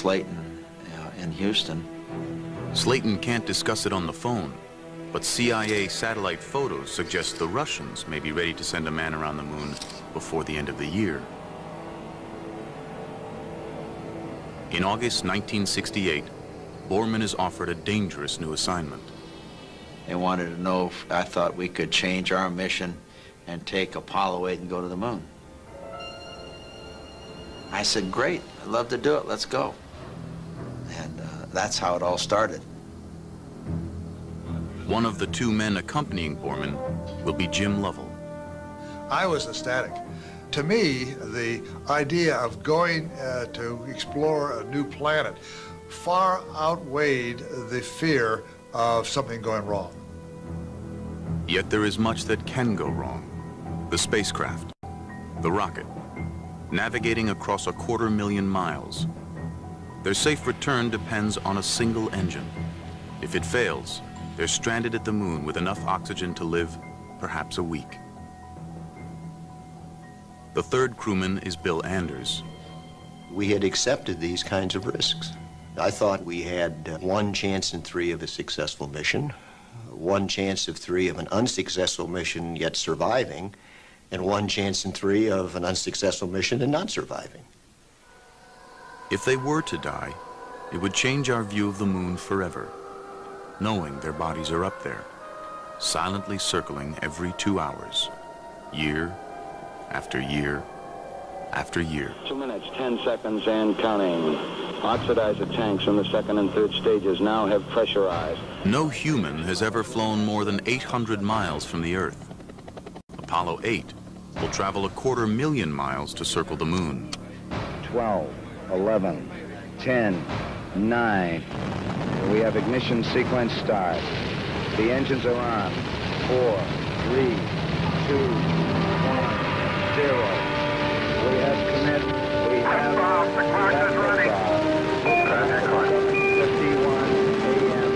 Slayton in Houston. Slayton can't discuss it on the phone, but CIA satellite photos suggest the Russians may be ready to send a man around the moon before the end of the year. In August 1968, Borman is offered a dangerous new assignment. They wanted to know if I thought we could change our mission and take Apollo 8 and go to the moon. I said, great, I'd love to do it, let's go. And that's how it all started. One of the two men accompanying Borman will be Jim Lovell. I was ecstatic. To me, the idea of going to explore a new planet far outweighed the fear of something going wrong. Yet there is much that can go wrong. The spacecraft, the rocket, navigating across 250,000 miles. Their safe return depends on a single engine. If it fails, they're stranded at the moon with enough oxygen to live perhaps a week. The third crewman is Bill Anders. We had accepted these kinds of risks. I thought we had 1 chance in 3 of a successful mission, 1 chance of 3 of an unsuccessful mission yet surviving, and 1 chance in 3 of an unsuccessful mission and not surviving. If they were to die, it would change our view of the moon forever, knowing their bodies are up there, silently circling every 2 hours, year after year after year. 2 minutes, 10 seconds and counting. Oxidizer tanks in the second and third stages now have pressurized. No human has ever flown more than 800 miles from the Earth. Apollo 8 will travel 250,000 miles to circle the moon. 12, 11, 10, 9. We have ignition sequence start. The engines are on. 4, 3, 2, 1, 0. We have commit. We have liftoff. 51 a.m.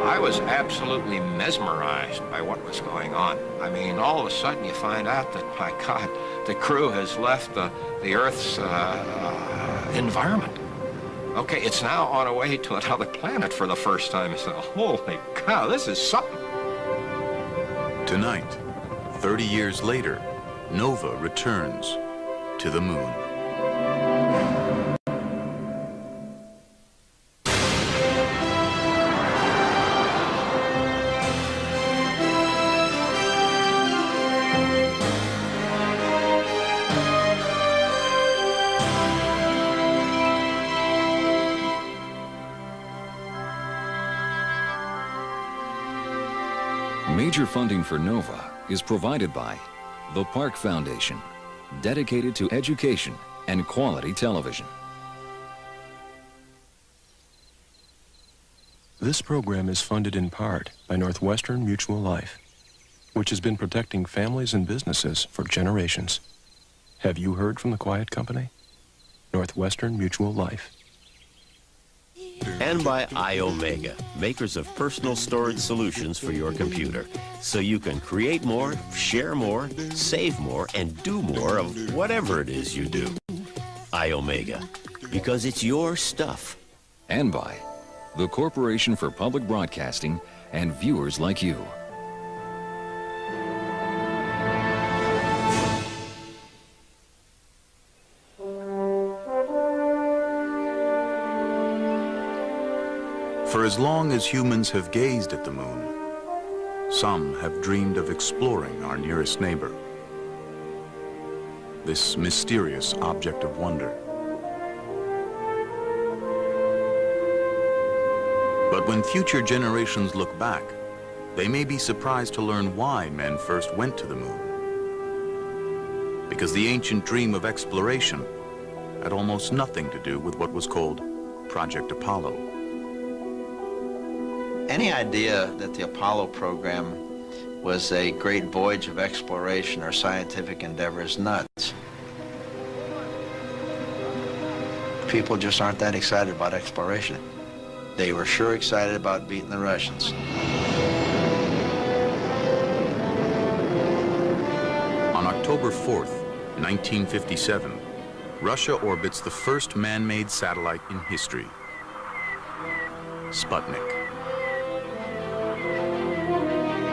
I was absolutely mesmerized by what was going on. I mean, all of a sudden you find out that, my God, the crew has left the Earth's environment. Okay, it's now on a way to another planet for the first time. It's like, holy cow, this is something. Tonight, 30 years later, Nova returns to the moon. Major funding for NOVA is provided by the Park Foundation, dedicated to education and quality television. This program is funded in part by Northwestern Mutual Life, which has been protecting families and businesses for generations. Have you heard from the Quiet Company? Northwestern Mutual Life. And by iOmega, makers of personal storage solutions for your computer, so you can create more, share more, save more, and do more of whatever it is you do. iOmega, because it's your stuff. And by the Corporation for Public Broadcasting and viewers like you. For as long as humans have gazed at the moon, some have dreamed of exploring our nearest neighbor, this mysterious object of wonder. But when future generations look back, they may be surprised to learn why men first went to the moon. Because the ancient dream of exploration had almost nothing to do with what was called Project Apollo. Any idea that the Apollo program was a great voyage of exploration or scientific endeavor is nuts. People just aren't that excited about exploration. They were sure excited about beating the Russians. October 4th, 1957, Russia orbits the first man-made satellite in history, Sputnik.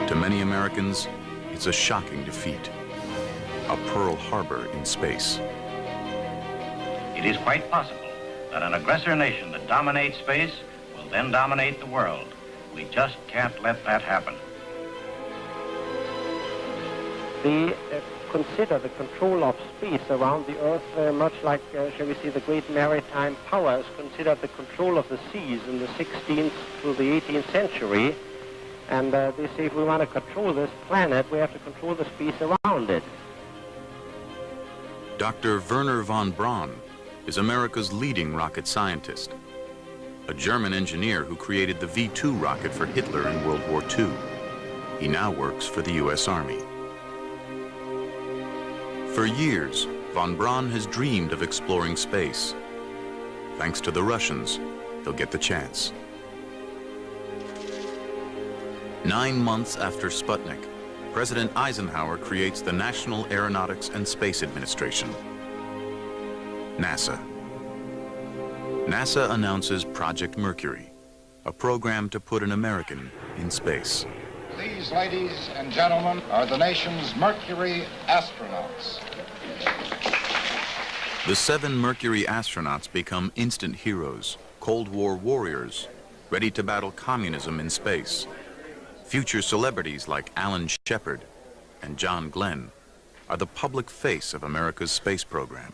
To many Americans, it's a shocking defeat, a Pearl Harbor in space. It is quite possible that an aggressor nation that dominates space will then dominate the world. We just can't let that happen. They consider the control of space around the Earth very much like, shall we say, the great maritime powers considered the control of the seas in the 16th to the 18th century. And they say if we want to control this planet, we have to control the space around it. Dr. Wernher von Braun is America's leading rocket scientist, a German engineer who created the V-2 rocket for Hitler in World War II. He now works for the U.S. Army. For years, von Braun has dreamed of exploring space. Thanks to the Russians, he'll get the chance. 9 months after Sputnik, President Eisenhower creates the National Aeronautics and Space Administration, NASA. NASA announces Project Mercury, a program to put an American in space. These, ladies and gentlemen, are the nation's Mercury astronauts. The 7 Mercury astronauts become instant heroes, Cold War warriors, ready to battle communism in space. Future celebrities like Alan Shepard and John Glenn are the public face of America's space program.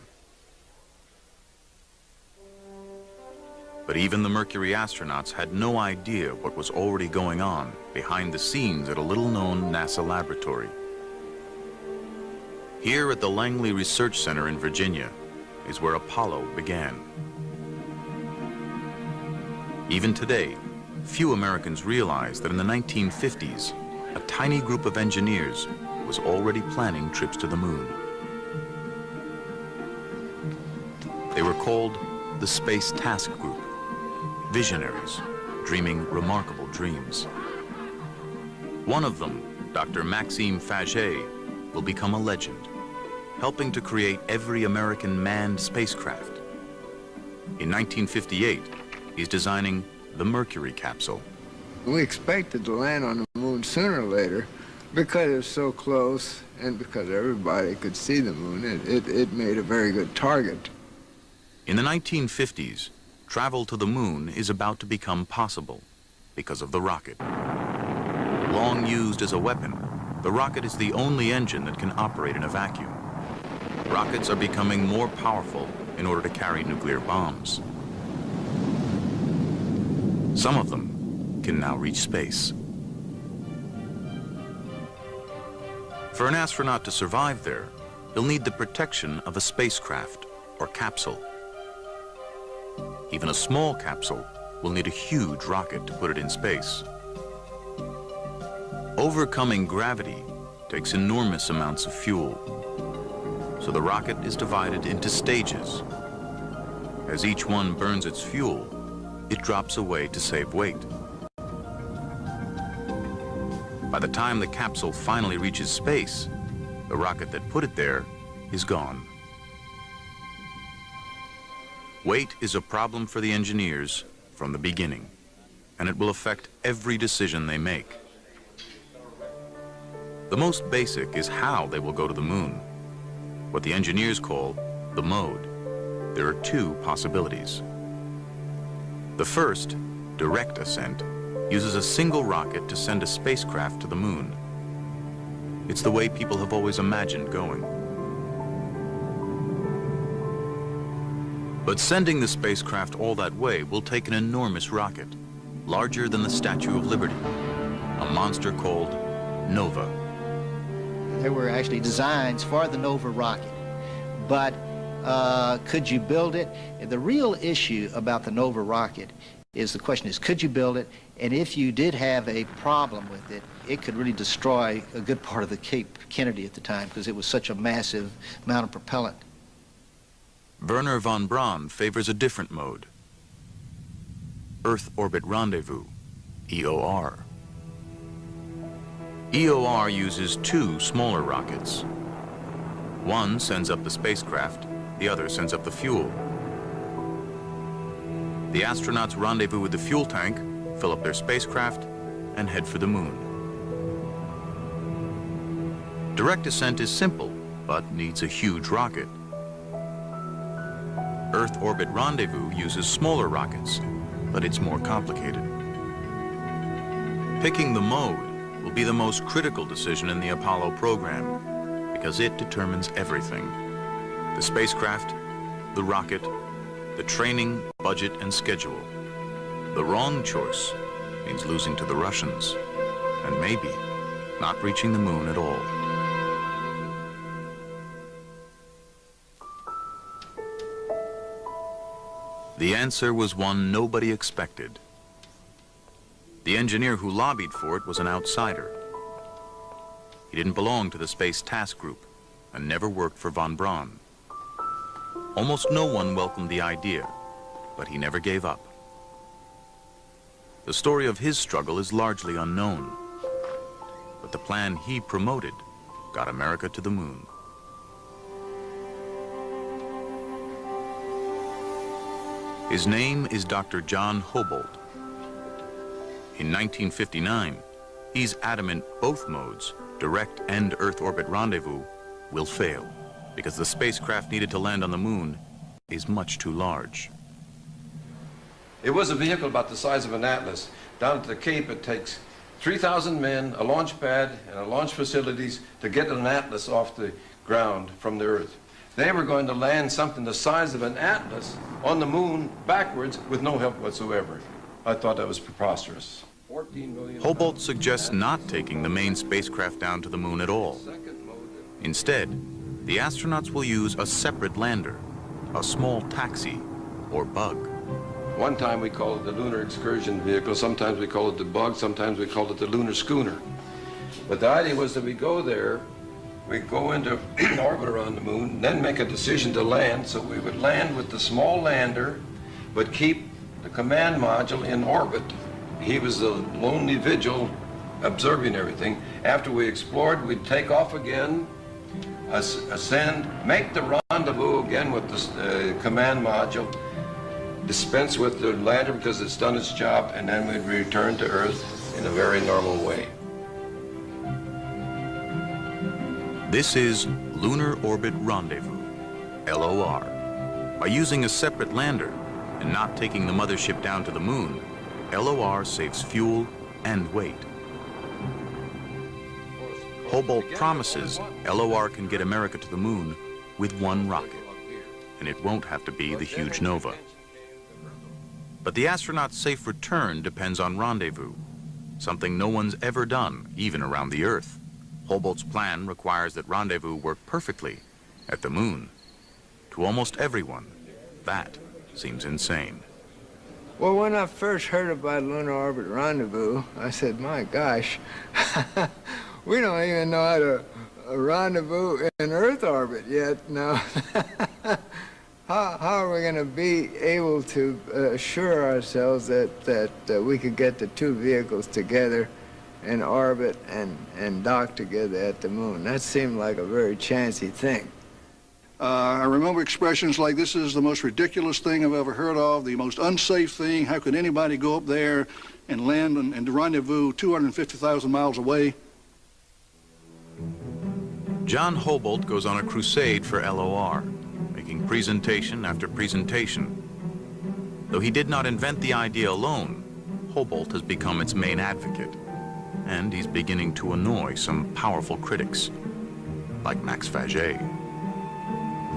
But even the Mercury astronauts had no idea what was already going on behind the scenes at a little-known NASA laboratory. Here at the Langley Research Center in Virginia is where Apollo began. Even today, few Americans realize that in the 1950s, a tiny group of engineers was already planning trips to the moon. They were called the Space Task Group, visionaries dreaming remarkable dreams. One of them, Dr. Maxime Faget, will become a legend, helping to create every American manned spacecraft. In 1958, he's designing the Mercury capsule. We expected to land on the moon sooner or later because it was so close and because everybody could see the moon. It made a very good target. In the 1950s, travel to the moon is about to become possible because of the rocket. Long used as a weapon, the rocket is the only engine that can operate in a vacuum. Rockets are becoming more powerful in order to carry nuclear bombs. Some of them can now reach space. For an astronaut to survive there, he'll need the protection of a spacecraft or capsule. Even a small capsule will need a huge rocket to put it in space. Overcoming gravity takes enormous amounts of fuel, so the rocket is divided into stages. As each one burns its fuel, it drops away to save weight. By the time the capsule finally reaches space, the rocket that put it there is gone. Weight is a problem for the engineers from the beginning, and it will affect every decision they make. The most basic is how they will go to the moon, what the engineers call the mode. There are 2 possibilities. The first, direct ascent, uses a single rocket to send a spacecraft to the moon. It's the way people have always imagined going. But sending the spacecraft all that way will take an enormous rocket, larger than the Statue of Liberty, a monster called Nova. There were actually designs for the Nova rocket, but could you build it? The real issue about the Nova rocket is the question is, could you build it? And if you did have a problem with it, it could really destroy a good part of the Cape Kennedy at the time because it was such a massive amount of propellant. Wernher von Braun favors a different mode, Earth Orbit Rendezvous, EOR. EOR uses 2 smaller rockets. One sends up the spacecraft, the other sends up the fuel. The astronauts rendezvous with the fuel tank, fill up their spacecraft, and head for the moon. Direct descent is simple, but needs a huge rocket. Earth Orbit Rendezvous uses smaller rockets, but it's more complicated. Picking the mode will be the most critical decision in the Apollo program, because it determines everything. The spacecraft, the rocket, the training, budget, and schedule. The wrong choice means losing to the Russians, and maybe not reaching the moon at all. The answer was one nobody expected. The engineer who lobbied for it was an outsider. He didn't belong to the Space Task Group and never worked for von Braun. Almost no one welcomed the idea, but he never gave up. The story of his struggle is largely unknown, but the plan he promoted got America to the moon. His name is Dr. John Hobolt. In 1959, he's adamant both modes, direct and Earth Orbit Rendezvous, will fail because the spacecraft needed to land on the moon is much too large. It was a vehicle about the size of an Atlas. Down at the Cape, it takes 3,000 men, a launch pad, and a launch facilities to get an Atlas off the ground from the Earth. They were going to land something the size of an Atlas on the moon backwards with no help whatsoever. I thought that was preposterous. 14 million Hobolt suggests not taking the main spacecraft down to the moon at all. Instead, the astronauts will use a separate lander, a small taxi or bug. One time we called it the Lunar Excursion Vehicle, sometimes we call it the Bug, sometimes we called it the Lunar Schooner. But the idea was that we go there, we go into orbit around the moon, then make a decision to land, so we would land with the small lander, but keep the command module in orbit. He was the lonely vigil observing everything. After we explored, we'd take off again, ascend, make the rendezvous again with the command module, dispense with the lander because it's done its job, and then we'd return to Earth in a very normal way. This is Lunar Orbit Rendezvous, LOR. By using a separate lander and not taking the mothership down to the moon, LOR saves fuel and weight. Hobolt promises LOR can get America to the moon with one rocket, and it won't have to be the huge Nova. But the astronaut's safe return depends on rendezvous, something no one's ever done, even around the Earth. Hobolt's plan requires that rendezvous work perfectly at the moon. To almost everyone, that seems insane. Well, when I first heard about Lunar Orbit Rendezvous, I said, my gosh, we don't even know how to rendezvous in Earth orbit yet. Now, how are we going to be able to assure ourselves that we could get the two vehicles together in orbit and dock together at the moon? That seemed like a very chancy thing. I remember expressions like, this is the most ridiculous thing I've ever heard of, the most unsafe thing. How could anybody go up there and land and rendezvous 250,000 miles away? John Hobolt goes on a crusade for LOR, making presentation after presentation. Though he did not invent the idea alone, Hobolt has become its main advocate, and he's beginning to annoy some powerful critics, like Max Faget.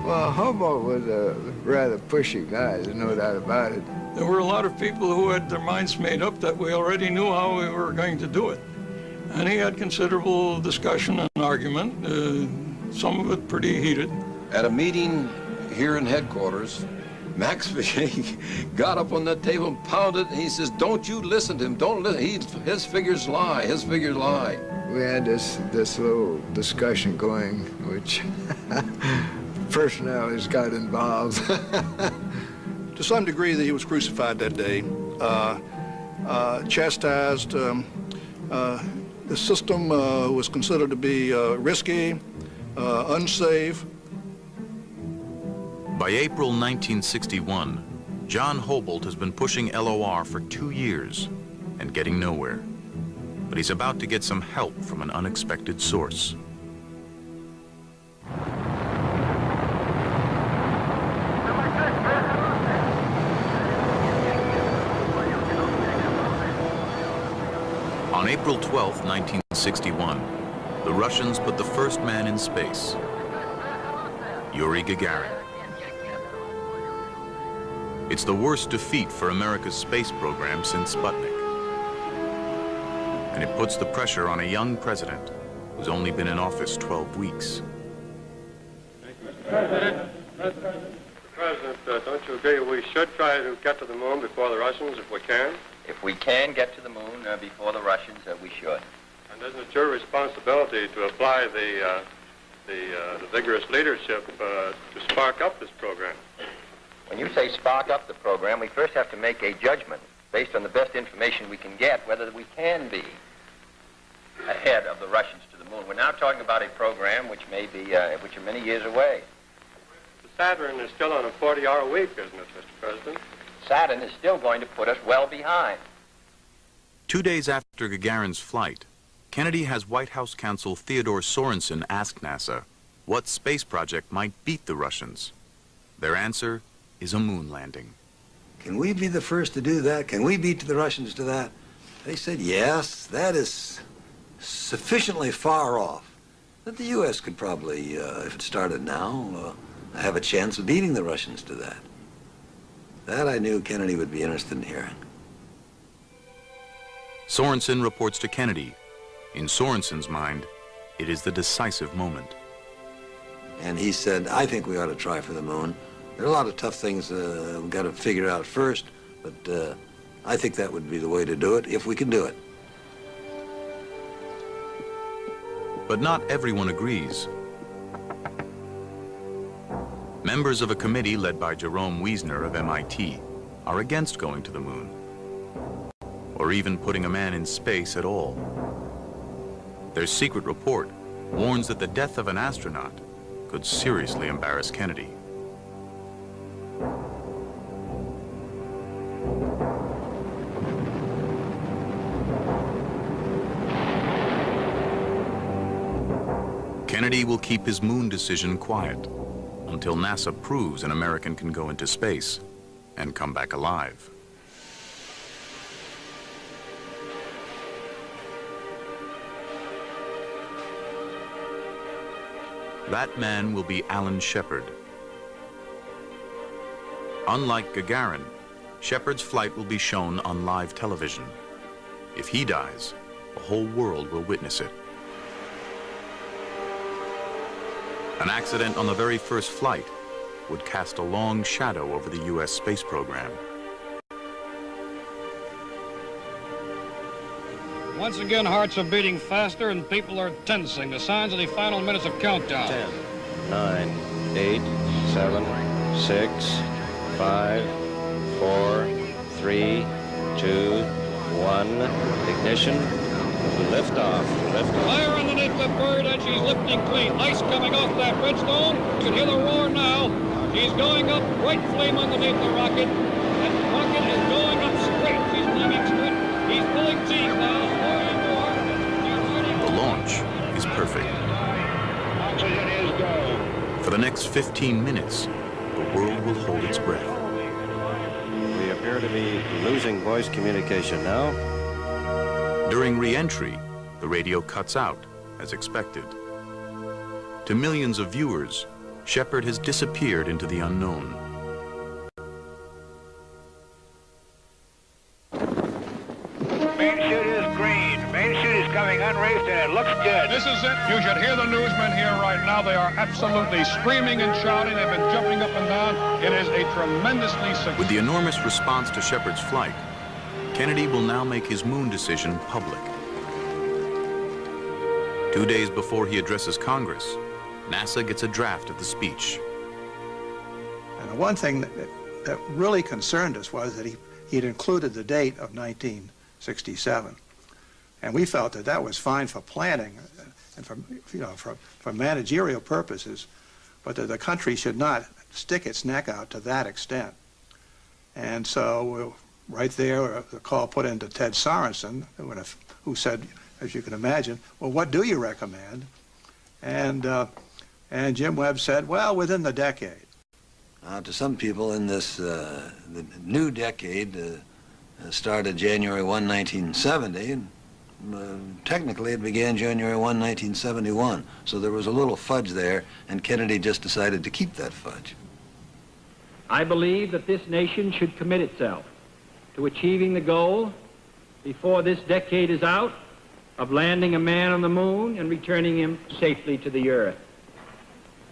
Well, Hobolt was a rather pushy guy, there's no doubt about it. There were a lot of people who had their minds made up that we already knew how we were going to do it. And he had considerable discussion and argument, some of it pretty heated. At a meeting here in headquarters, Max Faget got up on that table and pounded, and he says, don't you listen to him, don't listen, his figures lie, his figures lie. We had this little discussion going, which personalities got involved. To some degree that he was crucified that day, chastised. The system was considered to be risky, unsafe, By April 1961, John Houbolt has been pushing LOR for 2 years and getting nowhere. But he's about to get some help from an unexpected source. On April 12, 1961, the Russians put the first man in space, Yuri Gagarin. It's the worst defeat for America's space program since Sputnik. And it puts the pressure on a young president who's only been in office 12 weeks. Mr. President, don't you agree we should try to get to the moon before the Russians if we can? If we can get to the moon before the Russians, we should. And isn't it your responsibility to apply the vigorous leadership to spark up this program? When you say spark up the program, we first have to make a judgment based on the best information we can get whether we can be ahead of the Russians to the moon. We're now talking about a program which may be, which are many years away. The Saturn is still on a 40-hour week, isn't it, Mr. President? Saturn is still going to put us well behind. 2 days after Gagarin's flight, Kennedy has White House counsel Theodore Sorensen ask NASA what space project might beat the Russians. Their answer is a moon landing. Can we be the first to do that? Can we beat the Russians to that? They said, yes, that is sufficiently far off that the U.S. could probably, if it started now, have a chance of beating the Russians to that. That I knew Kennedy would be interested in hearing. Sorensen reports to Kennedy. In Sorensen's mind, it is the decisive moment. And he said, I think we ought to try for the moon. There are a lot of tough things we've got to figure out first, but I think that would be the way to do it, if we can do it. But not everyone agrees. Members of a committee led by Jerome Wiesner of MIT are against going to the moon, or even putting a man in space at all. Their secret report warns that the death of an astronaut could seriously embarrass Kennedy. Kennedy will keep his moon decision quiet until NASA proves an American can go into space and come back alive. That man will be Alan Shepard. Unlike Gagarin, Shepard's flight will be shown on live television. If he dies, the whole world will witness it. An accident on the very first flight would cast a long shadow over the U.S. space program. Once again, hearts are beating faster and people are tensing. The signs of the final minutes of countdown. 10, 9, 8, 7, 6, 5, 4, 3, 2, 1. Ignition. Liftoff. Liftoff. Fire underneath the bird, and she's lifting clean. Ice coming off that redstone. You can hear the roar now. She's going up, bright flame underneath the rocket. That rocket is going up straight. She's climbing straight. He's pulling teeth now. The launch is perfect. Oxygen is go. For the next 15 minutes, the world will hold its breath. We appear to be losing voice communication now. During re-entry, the radio cuts out, as expected. To millions of viewers, Shepard has disappeared into the unknown. Main chute is green. Main chute is coming unreefed and it looks good. This is it. You should hear the newsmen here right now. They are absolutely screaming and shouting. They've been jumping up and down. It is a tremendously successful. With the enormous response to Shepard's flight, Kennedy will now make his moon decision public. 2 days before he addresses Congress, NASA gets a draft of the speech. And the one thing that really concerned us was that he had included the date of 1967. And we felt that that was fine for planning and for managerial purposes, but that the country should not stick its neck out to that extent. And so right there, the call put into Ted Sorensen, who said, as you can imagine, well, what do you recommend? And Jim Webb said, well, within the decade. To some people in this the new decade started January 1, 1970, and technically it began January 1, 1971. So there was a little fudge there, and Kennedy just decided to keep that fudge. I believe that this nation should commit itself to achieving the goal before this decade is out of landing a man on the moon and returning him safely to the Earth.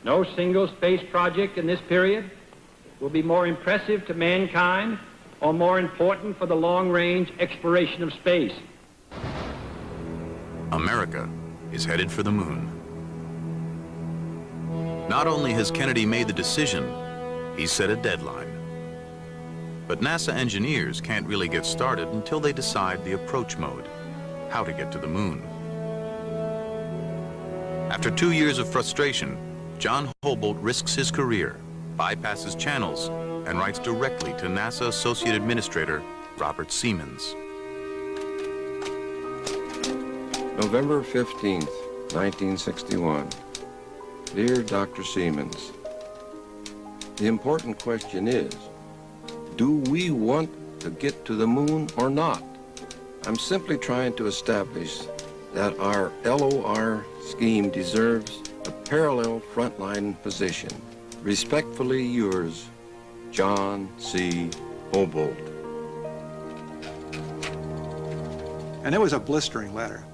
No single space project in this period will be more impressive to mankind or more important for the long-range exploration of space. America is headed for the moon. Not only has Kennedy made the decision, he's set a deadline. But NASA engineers can't really get started until they decide the approach mode, how to get to the moon. After 2 years of frustration, John Hobolt risks his career, bypasses channels, and writes directly to NASA Associate Administrator Robert Siemens. November 15th, 1961. Dear Dr. Siemens, the important question is, do we want to get to the moon or not? I'm simply trying to establish that our LOR scheme deserves a parallel frontline position. Respectfully yours, John C. Hobolt. And it was a blistering letter.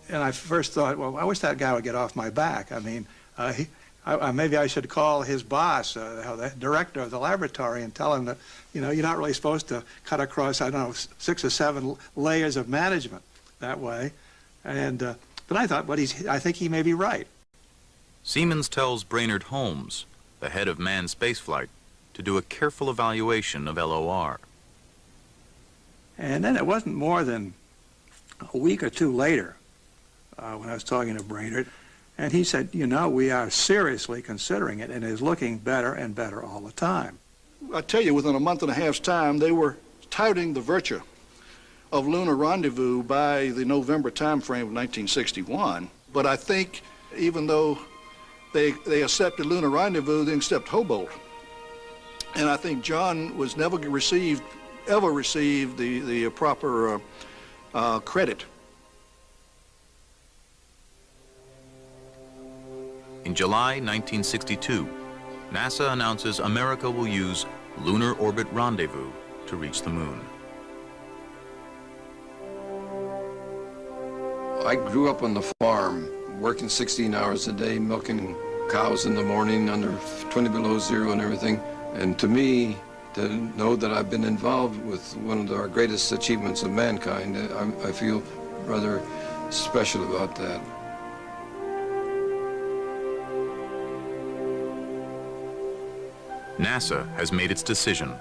And I first thought, well, I wish that guy would get off my back. I mean, maybe I should call his boss, the director of the laboratory, and tell him that, you know, you're not really supposed to cut across, I don't know, 6 or 7 layers of management that way. And but I thought, well, I think he may be right. Siemens tells Brainerd Holmes, the head of manned spaceflight, to do a careful evaluation of LOR. And then it wasn't more than a week or 2 later when I was talking to Brainerd, and he said, you know, we are seriously considering it, and it is looking better and better all the time. I tell you, within a month and a half's time, they were touting the virtue of lunar rendezvous by the November time frame of 1961. But I think even though they accepted lunar rendezvous, they didn't accept Hobolt. And I think John was never received the proper credit. In July 1962, NASA announces America will use Lunar Orbit Rendezvous to reach the moon. I grew up on the farm, working 16 hours a day, milking cows in the morning under 20 below zero and everything. And to me, to know that I've been involved with one of our greatest achievements of mankind, I feel rather special about that. NASA has made its decision,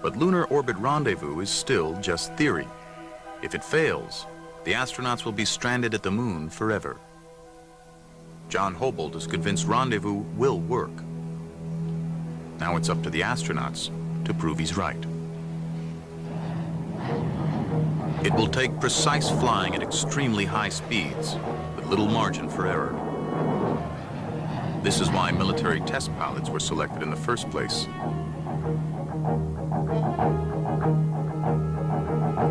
but Lunar Orbit Rendezvous is still just theory. If it fails, the astronauts will be stranded at the moon forever. John Hobolt is convinced Rendezvous will work. Now it's up to the astronauts to prove he's right. It will take precise flying at extremely high speeds, with little margin for error. This is why military test pilots were selected in the first place.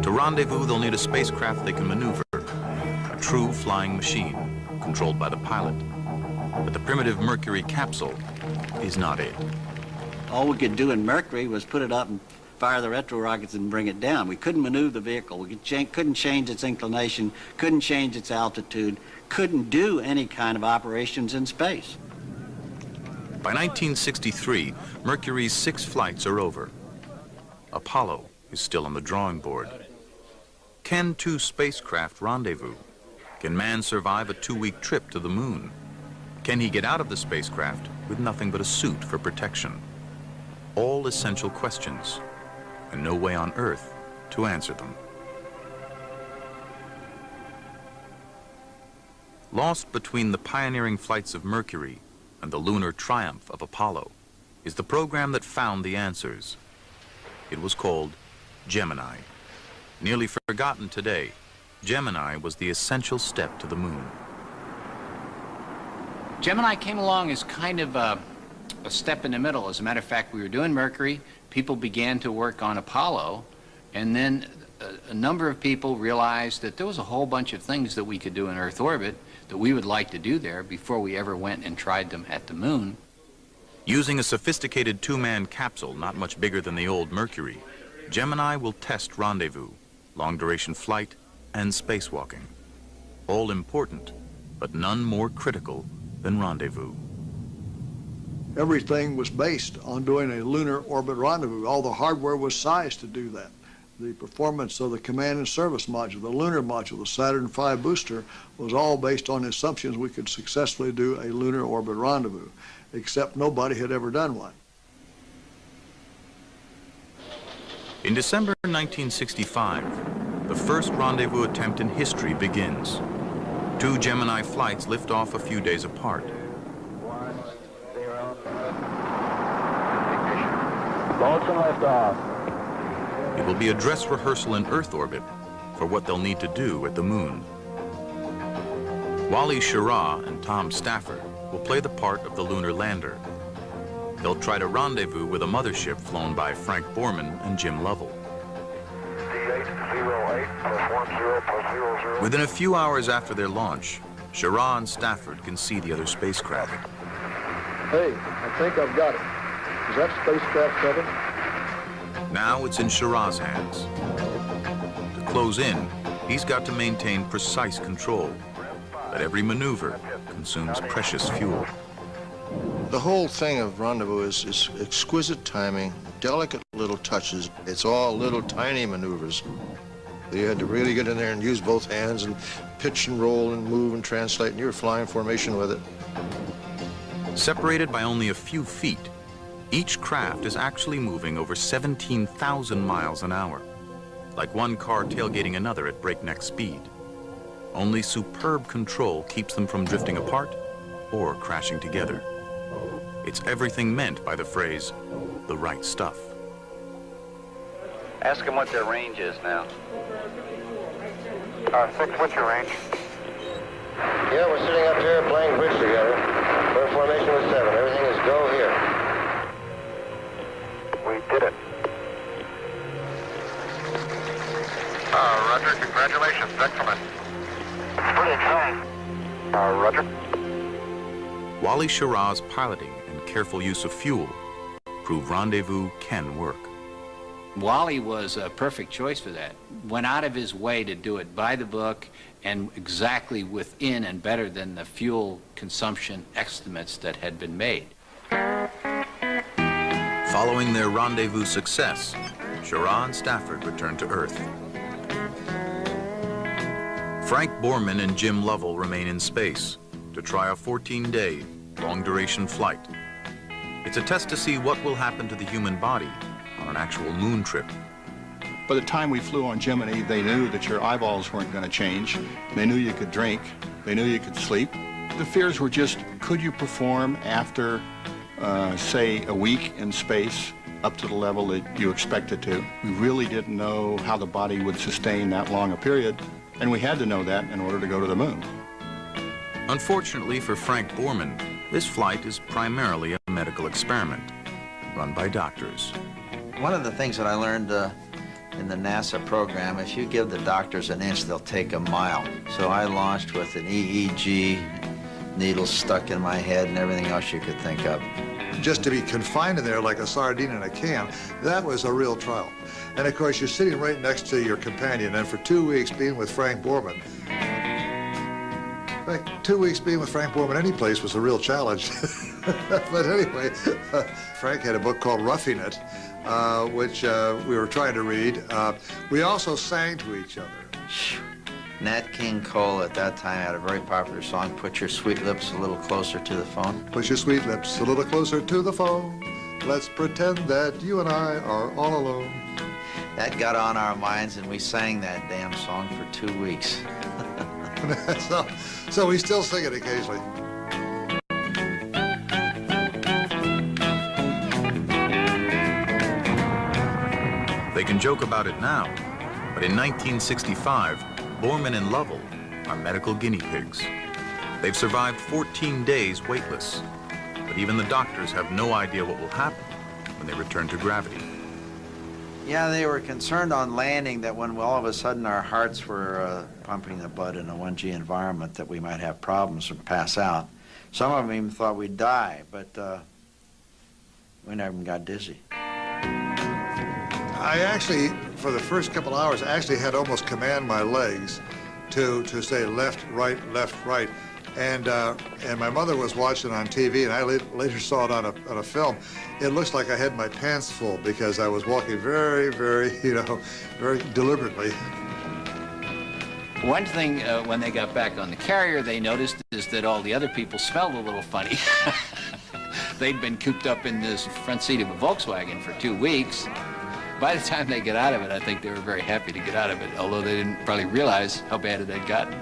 To rendezvous, they'll need a spacecraft they can maneuver, a true flying machine, controlled by the pilot. But the primitive Mercury capsule is not it. All we could do in Mercury was put it up and fire the retro rockets and bring it down. We couldn't maneuver the vehicle. We couldn't change its inclination, couldn't change its altitude, couldn't do any kind of operations in space. By 1963, Mercury's 6 flights are over. Apollo is still on the drawing board. Can 2 spacecraft rendezvous? Can man survive a 2-week trip to the moon? Can he get out of the spacecraft with nothing but a suit for protection? All essential questions, and no way on Earth to answer them. Lost between the pioneering flights of Mercury and the lunar triumph of Apollo is the program that found the answers. It was called Gemini. Nearly forgotten today, Gemini was the essential step to the moon. Gemini came along as kind of a step in the middle. As a matter of fact, we were doing Mercury, people began to work on Apollo, and then a number of people realized that there was a whole bunch of things that we could do in Earth orbit that we would like to do there before we ever went and tried them at the moon. Using a sophisticated two-man capsule not much bigger than the old Mercury, Gemini will test rendezvous, long-duration flight, and spacewalking. All important, but none more critical than rendezvous. Everything was based on doing a lunar orbit rendezvous. All the hardware was sized to do that. The performance of the command and service module, the lunar module, the Saturn V booster was all based on assumptions we could successfully do a lunar orbit rendezvous, except nobody had ever done one. In December 1965, the first rendezvous attempt in history begins. 2 Gemini flights lift off a few days apart. 1, 0. Bolton liftoff. It will be a dress rehearsal in Earth orbit for what they'll need to do at the moon. Wally Schirra and Tom Stafford will play the part of the lunar lander. They'll try to rendezvous with a mothership flown by Frank Borman and Jim Lovell. Within a few hours after their launch, Schirra and Stafford can see the other spacecraft. Hey, I think I've got it. Is that spacecraft covered? Now it's in Schirra's hands. To close in, he's got to maintain precise control, but every maneuver consumes precious fuel. The whole thing of rendezvous is exquisite timing, delicate little touches. It's all little tiny maneuvers. You had to really get in there and use both hands and pitch and roll and move and translate, and you were flying formation with it. Separated by only a few feet, each craft is actually moving over 17,000 miles an hour, like one car tailgating another at breakneck speed. Only superb control keeps them from drifting apart or crashing together. It's everything meant by the phrase, the right stuff. Ask them what their range is now. 6, what's your range? Yeah, we're sitting up here playing bridge together. We're in formation with 7. Everything is go here. We did it. Roger, congratulations. Excellent. Pretty exciting. Roger. Wally Schirra's piloting and careful use of fuel prove rendezvous can work. Wally was a perfect choice for that. Went out of his way to do it by the book and exactly within and better than the fuel consumption estimates that had been made. Following their rendezvous success, Schirra and Stafford returned to Earth. Frank Borman and Jim Lovell remain in space to try a 14-day, long-duration flight. It's a test to see what will happen to the human body on an actual moon trip. By the time we flew on Gemini, they knew that your eyeballs weren't going to change. They knew you could drink. They knew you could sleep. The fears were just, could you perform after, say, a week in space up to the level that you expected to? We really didn't know how the body would sustain that long a period, and we had to know that in order to go to the moon. Unfortunately for Frank Borman, this flight is primarily a medical experiment run by doctors. One of the things that I learned in the NASA program, if you give the doctors an inch, they'll take a mile. So I launched with an EEG, needles stuck in my head and everything else you could think of. Just to be confined in there like a sardine in a can, that was a real trial. And of course, you're sitting right next to your companion, and for 2 weeks being with Frank Borman, 2 weeks being with Frank Borman any place was a real challenge. But anyway, Frank had a book called Roughing It, which we were trying to read. We also sang to each other. Nat King Cole at that time had a very popular song, Put Your Sweet Lips a Little Closer to the Phone. Put your sweet lips a little closer to the phone. Let's pretend that you and I are all alone. That got on our minds, and we sang that damn song for 2 weeks. So we still sing it occasionally. can joke about it now, but in 1965, Borman and Lovell are medical guinea pigs. They've survived 14 days weightless, but even the doctors have no idea what will happen when they return to gravity. Yeah, they were concerned on landing that when all of a sudden our hearts were pumping the blood in a 1G environment that we might have problems or pass out. Some of them even thought we'd die, but we never even got dizzy. I actually, for the first couple hours, actually had to almost command my legs to say left, right, and my mother was watching on TV, and I later saw it on a film. It looks like I had my pants full because I was walking very, very, very deliberately. One thing when they got back on the carrier they noticed is that all the other people smelled a little funny. They'd been cooped up in this front seat of a Volkswagen for 2 weeks. By the time they get out of it, I think they were very happy to get out of it, although they didn't probably realize how bad it had gotten.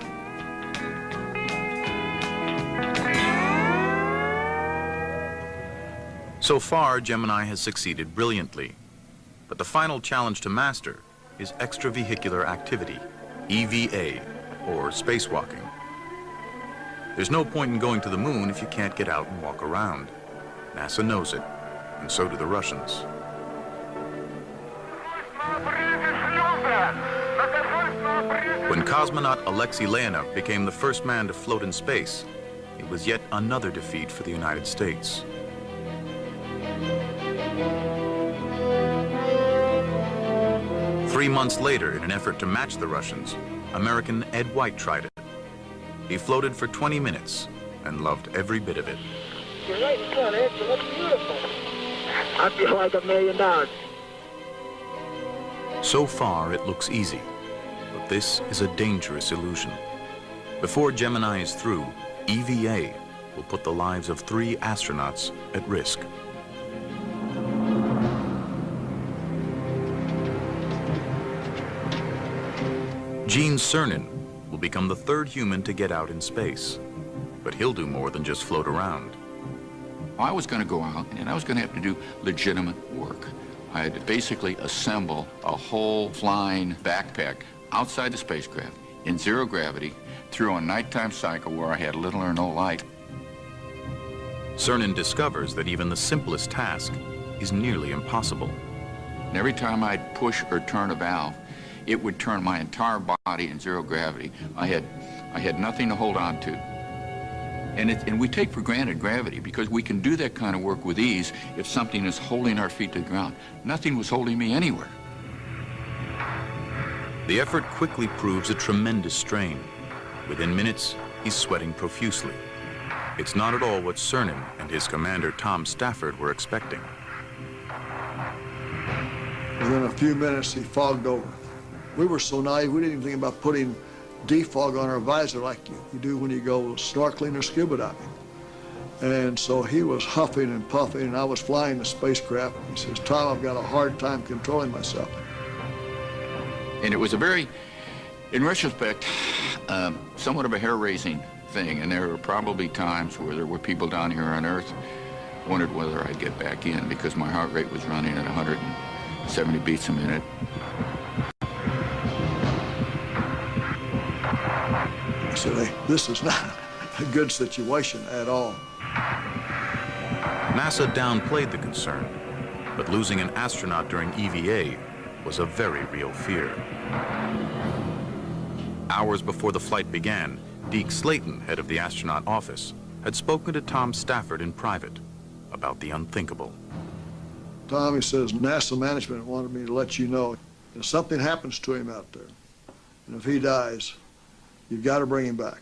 So far, Gemini has succeeded brilliantly, but the final challenge to master is extravehicular activity, EVA, or spacewalking. There's no point in going to the moon if you can't get out and walk around. NASA knows it, and so do the Russians. When cosmonaut Alexei Leonov became the first man to float in space, it was yet another defeat for the United States. Three months later, in an effort to match the Russians, American Ed White tried it. He floated for 20 minutes and loved every bit of it. You're right in front, Ed. You look beautiful. I feel like $1 million. So far, it looks easy, but this is a dangerous illusion. Before Gemini is through, EVA will put the lives of 3 astronauts at risk. Gene Cernan will become the 3rd human to get out in space, but he'll do more than just float around. I was going to go out, and I was going to have to do legitimate work. I had to basically assemble a whole flying backpack outside the spacecraft in 0 gravity through a nighttime cycle where I had little or no light. Cernan discovers that even the simplest task is nearly impossible. And every time I'd push or turn a valve, it would turn my entire body in 0 gravity. I had nothing to hold on to. And we take for granted gravity because we can do that kind of work with ease if something is holding our feet to the ground. Nothing was holding me anywhere. The effort quickly proves a tremendous strain. Within minutes, he's sweating profusely. It's not at all what Cernan and his commander, Tom Stafford, were expecting. Within a few minutes, he fogged over. We were so naive, we didn't even think about putting defog on our visor like you do when you go snorkeling or scuba diving. And so he was huffing and puffing, and I was flying the spacecraft. He says, "Tom, I've got a hard time controlling myself." And it was a very, in retrospect, somewhat of a hair-raising thing. And there were probably times where there were people down here on Earth wondered whether I'd get back in because my heart rate was running at 170 beats a minute. I said, "Hey, this is not a good situation at all." NASA downplayed the concern, but losing an astronaut during EVA was a very real fear. Hours before the flight began, Deke Slayton, head of the astronaut office, had spoken to Tom Stafford in private about the unthinkable. Tom, he says, NASA management wanted me to let you know if something happens to him out there, and if he dies, you've got to bring him back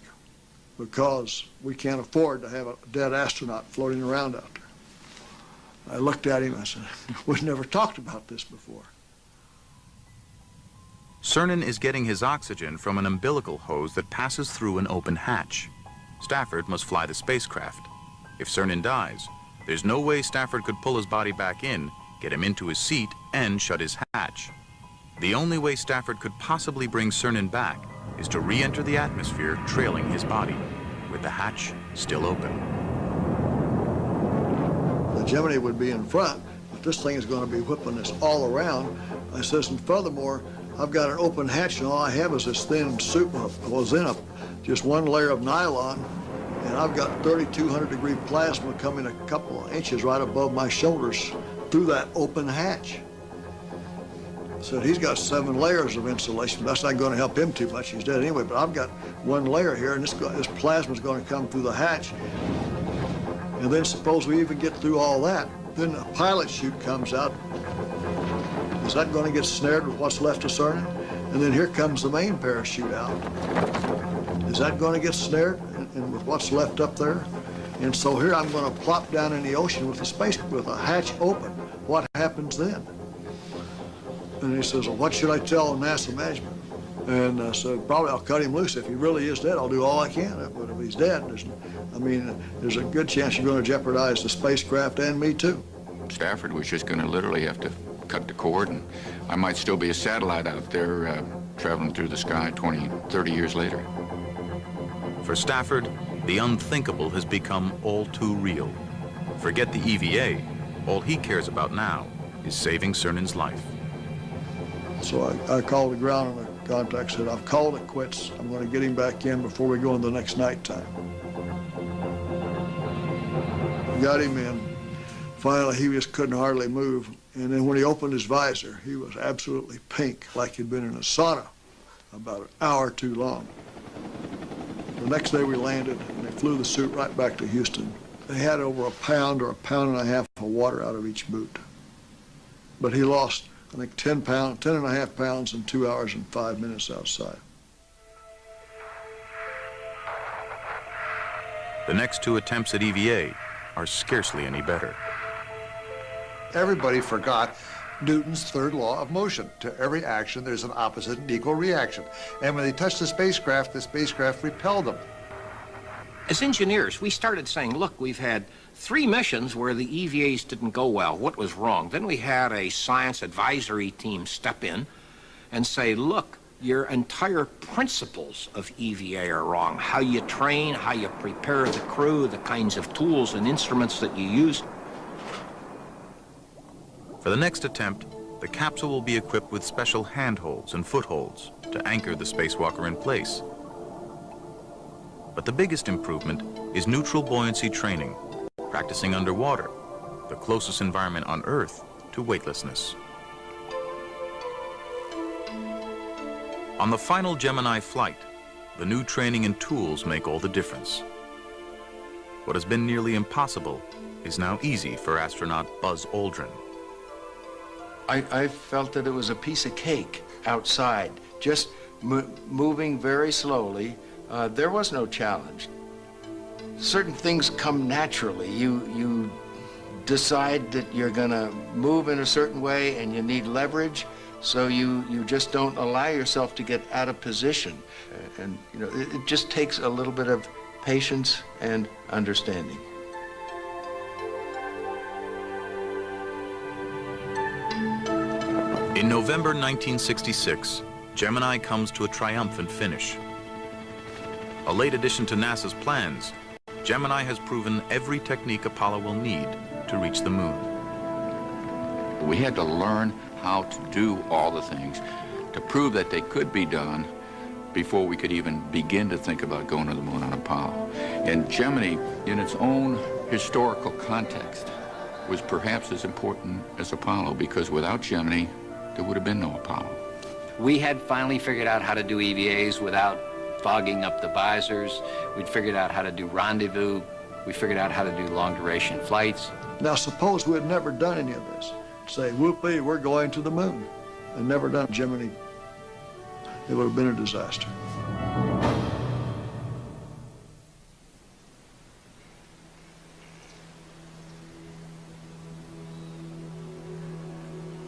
because we can't afford to have a dead astronaut floating around out there. I looked at him, I said, "We've never talked about this before." Cernan is getting his oxygen from an umbilical hose that passes through an open hatch. Stafford must fly the spacecraft. If Cernan dies, there's no way Stafford could pull his body back in, get him into his seat, and shut his hatch. The only way Stafford could possibly bring Cernan back is to re-enter the atmosphere trailing his body, with the hatch still open. The Gemini would be in front. this thing is going to be whipping us all around. I says, and furthermore, I've got an open hatch, and all I have is this thin suit was in just one layer of nylon, and I've got 3,200-degree plasma coming a couple of inches right above my shoulders through that open hatch. So he's got 7 layers of insulation. That's not going to help him too much. He's dead anyway, but I've got 1 layer here, and this plasma is going to come through the hatch. And then suppose we even get through all that, then a pilot chute comes out. Is that going to get snared with what's left of Cernan? And then here comes the main parachute out. Is that going to get snared and with what's left up there? And so here I'm going to plop down in the ocean with a hatch open. What happens then? And he says, well, what should I tell NASA management? And I said, probably I'll cut him loose. If he really is dead, I'll do all I can. But if he's dead, there's a good chance you're going to jeopardize the spacecraft and me too. Stafford was just going to literally have to cut the cord, and I might still be a satellite out there traveling through the sky 20, 30 years later. For Stafford, the unthinkable has become all too real. Forget the EVA. All he cares about now is saving Cernan's life. So I called the ground and the contact said, I've called it quits. I'm going to get him back in before we go in the next nighttime. Got him in. Finally, he just couldn't hardly move. And then when he opened his visor, he was absolutely pink, like he'd been in a sauna about an hour too long. The next day we landed, and they flew the suit right back to Houston. They had over 1 pound or 1.5 pounds of water out of each boot. But he lost, I think, 10.5 pounds in 2 hours and 5 minutes outside. The next 2 attempts at EVA are scarcely any better. Everybody forgot Newton's third law of motion. To every action, there's an opposite and equal reaction. And when they touched the spacecraft repelled them. As engineers, we started saying, look, we've had 3 missions where the EVAs didn't go well. What was wrong? Then we had a science advisory team step in and say, look, your entire principles of EVA are wrong. How you train, how you prepare the crew, the kinds of tools and instruments that you use. For the next attempt, the capsule will be equipped with special handholds and footholds to anchor the spacewalker in place. But the biggest improvement is neutral buoyancy training, practicing underwater, the closest environment on Earth to weightlessness. On the final Gemini flight, the new training and tools make all the difference. What has been nearly impossible is now easy for astronaut Buzz Aldrin. I felt that it was a piece of cake outside, just moving very slowly. There was no challenge. Certain things come naturally. You decide that you're going to move in a certain way and you need leverage, so you just don't allow yourself to get out of position. And you know, it just takes a little bit of patience and understanding. In November 1966, Gemini comes to a triumphant finish. A late addition to NASA's plans, Gemini has proven every technique Apollo will need to reach the moon. We had to learn how to do all the things to prove that they could be done before we could even begin to think about going to the moon on Apollo. And Gemini, in its own historical context, was perhaps as important as Apollo, because without Gemini, there would have been no Apollo. We had finally figured out how to do EVAs without fogging up the visors. We'd figured out how to do rendezvous. We figured out how to do long-duration flights. Now, suppose we had never done any of this. Say, whoopee, we're going to the moon, and never done Gemini. It would have been a disaster.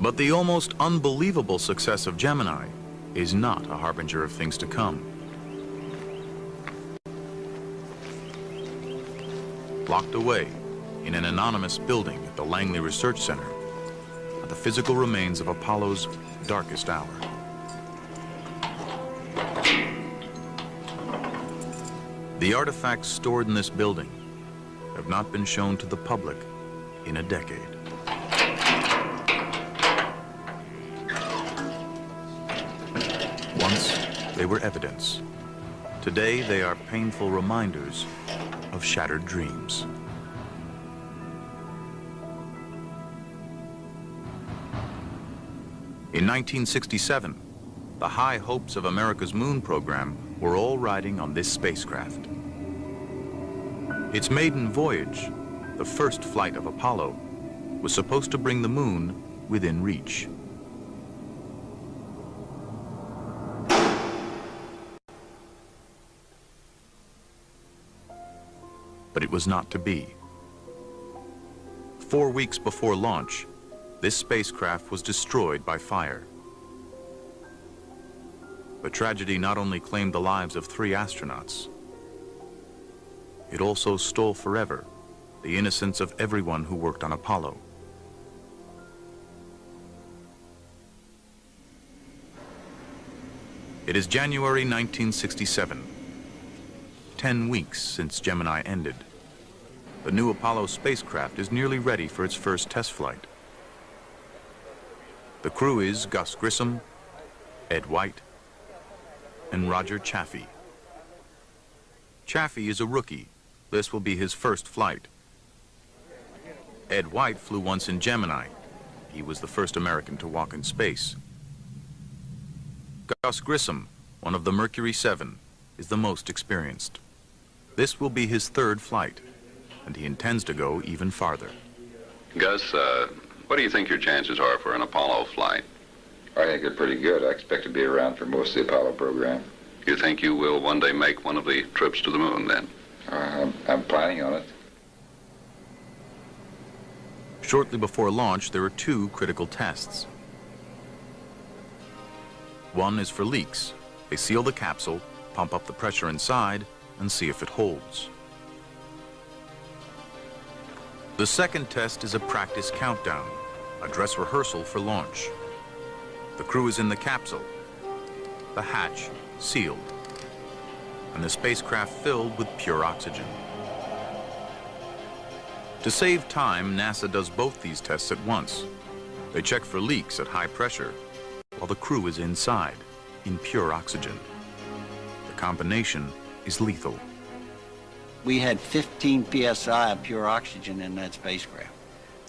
But the almost unbelievable success of Gemini is not a harbinger of things to come. Locked away in an anonymous building at the Langley Research Center are the physical remains of Apollo's darkest hour. The artifacts stored in this building have not been shown to the public in a decade. they were evidence. Today, they are painful reminders of shattered dreams. In 1967, the high hopes of America's moon program were all riding on this spacecraft. Its maiden voyage, the first flight of Apollo, was supposed to bring the moon within reach. But it was not to be. 4 weeks before launch, this spacecraft was destroyed by fire. The tragedy not only claimed the lives of 3 astronauts, it also stole forever the innocence of everyone who worked on Apollo. It is January 1967, 10 weeks since Gemini ended. The new Apollo spacecraft is nearly ready for its first test flight. The crew is Gus Grissom, Ed White, and Roger Chaffee. Chaffee is a rookie. This will be his first flight. Ed White flew once in Gemini. He was the first American to walk in space. Gus Grissom, one of the Mercury 7, is the most experienced. This will be his 3rd flight, and he intends to go even farther. Gus, what do you think your chances are for an Apollo flight? I think they're pretty good. I expect to be around for most of the Apollo program. You think you will one day make one of the trips to the moon, then? I'm planning on it. Shortly before launch, there are 2 critical tests. One is for leaks. They seal the capsule, pump up the pressure inside, and see if it holds. The second test is a practice countdown, a dress rehearsal for launch. The crew is in the capsule, the hatch sealed, and the spacecraft filled with pure oxygen. To save time, NASA does both these tests at once. They check for leaks at high pressure, while the crew is inside, in pure oxygen. The combination is lethal. We had 15 psi of pure oxygen in that spacecraft.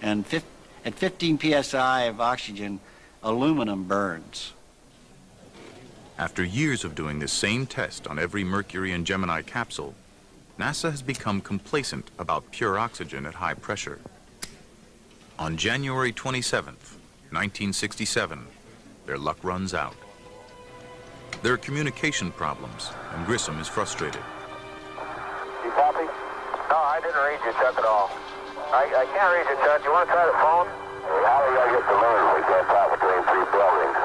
And at 15 psi of oxygen, aluminum burns. After years of doing this same test on every Mercury and Gemini capsule, NASA has become complacent about pure oxygen at high pressure. On January 27th, 1967, their luck runs out. There are communication problems, and Grissom is frustrated. You copy? No, I didn't read you, Chuck, at all. I can't read you, Chuck. You want to try the phone? How are we going to get the moon? We can't talk between 3 buildings.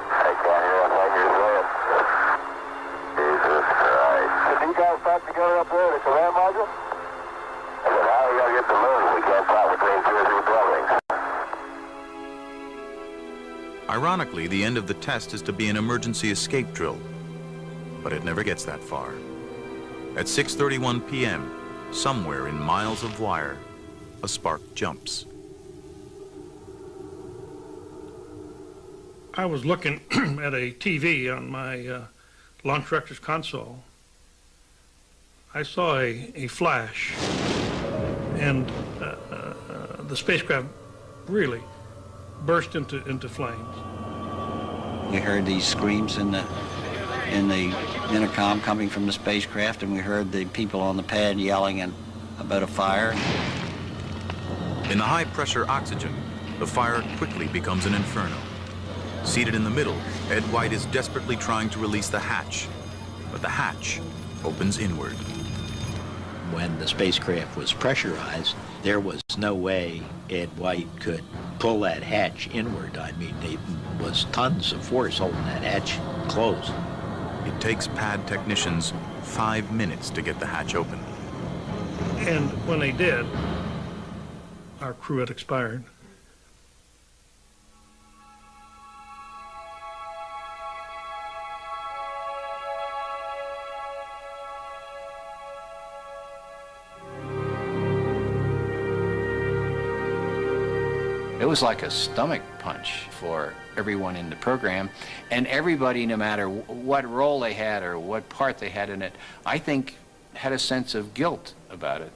I can't hear a thing you're saying. Jesus Christ. Did you guys talk together up there at the command module? I said, how are we going to get the moon? We can't talk between 2 or 3 buildings. Ironically, the end of the test is to be an emergency escape drill, but it never gets that far. At 6:31 p.m., somewhere in miles of wire, a spark jumps. I was looking at a TV on my launch director's console. I saw a flash, and the spacecraft really burst into flames. We heard these screams in the intercom coming from the spacecraft, and we heard the people on the pad yelling about a fire. In the high-pressure oxygen, the fire quickly becomes an inferno. Seated in the middle, Ed White is desperately trying to release the hatch, but the hatch opens inward. When the spacecraft was pressurized, there was no way Ed White could pull that hatch inward. I mean, it was tons of force holding that hatch closed. It takes pad technicians 5 minutes to get the hatch open. And when they did, our crew had expired. It was like a stomach punch for everyone in the program, and everybody, no matter what role they had or what part they had in it, I think had a sense of guilt about it.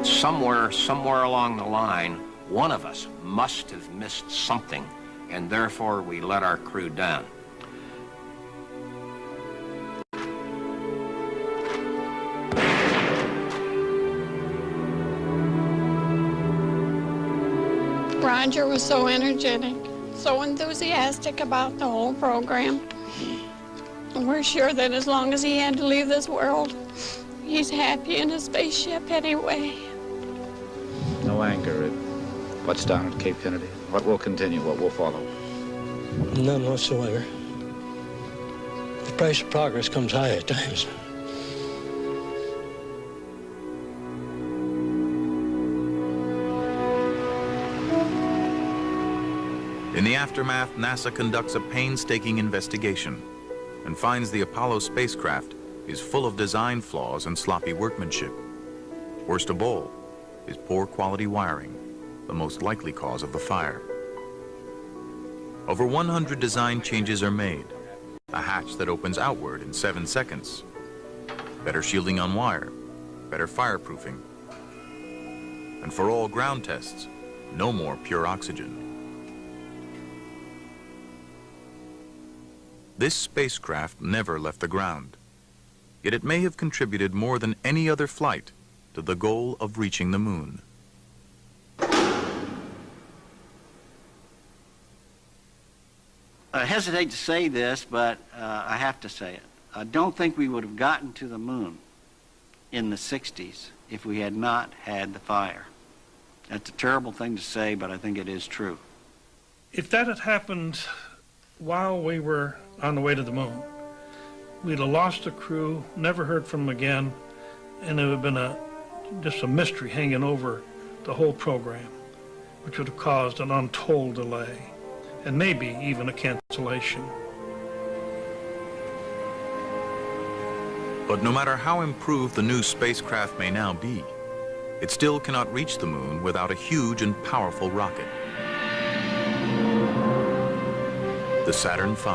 Somewhere along the line, one of us must have missed something, and therefore we let our crew down. Roger was so energetic, so enthusiastic about the whole program. And we're sure that as long as he had to leave this world, he's happy in his spaceship anyway. No anger at what's down at Cape Kennedy? What will continue? What will follow? None whatsoever. The price of progress comes high at times. In the aftermath, NASA conducts a painstaking investigation and finds the Apollo spacecraft is full of design flaws and sloppy workmanship. Worst of all is poor quality wiring, the most likely cause of the fire. Over 100 design changes are made. A hatch that opens outward in 7 seconds. Better shielding on wire, better fireproofing. And for all ground tests, no more pure oxygen. This spacecraft never left the ground, yet it may have contributed more than any other flight to the goal of reaching the moon. I hesitate to say this, but I have to say it. I don't think we would have gotten to the moon in the 60s if we had not had the fire. That's a terrible thing to say, but I think it is true. If that had happened while we were on the way to the moon, we'd have lost the crew, never heard from them again, and it would have been just a mystery hanging over the whole program, which would have caused an untold delay, and maybe even a cancellation. But no matter how improved the new spacecraft may now be, it still cannot reach the moon without a huge and powerful rocket. The Saturn V.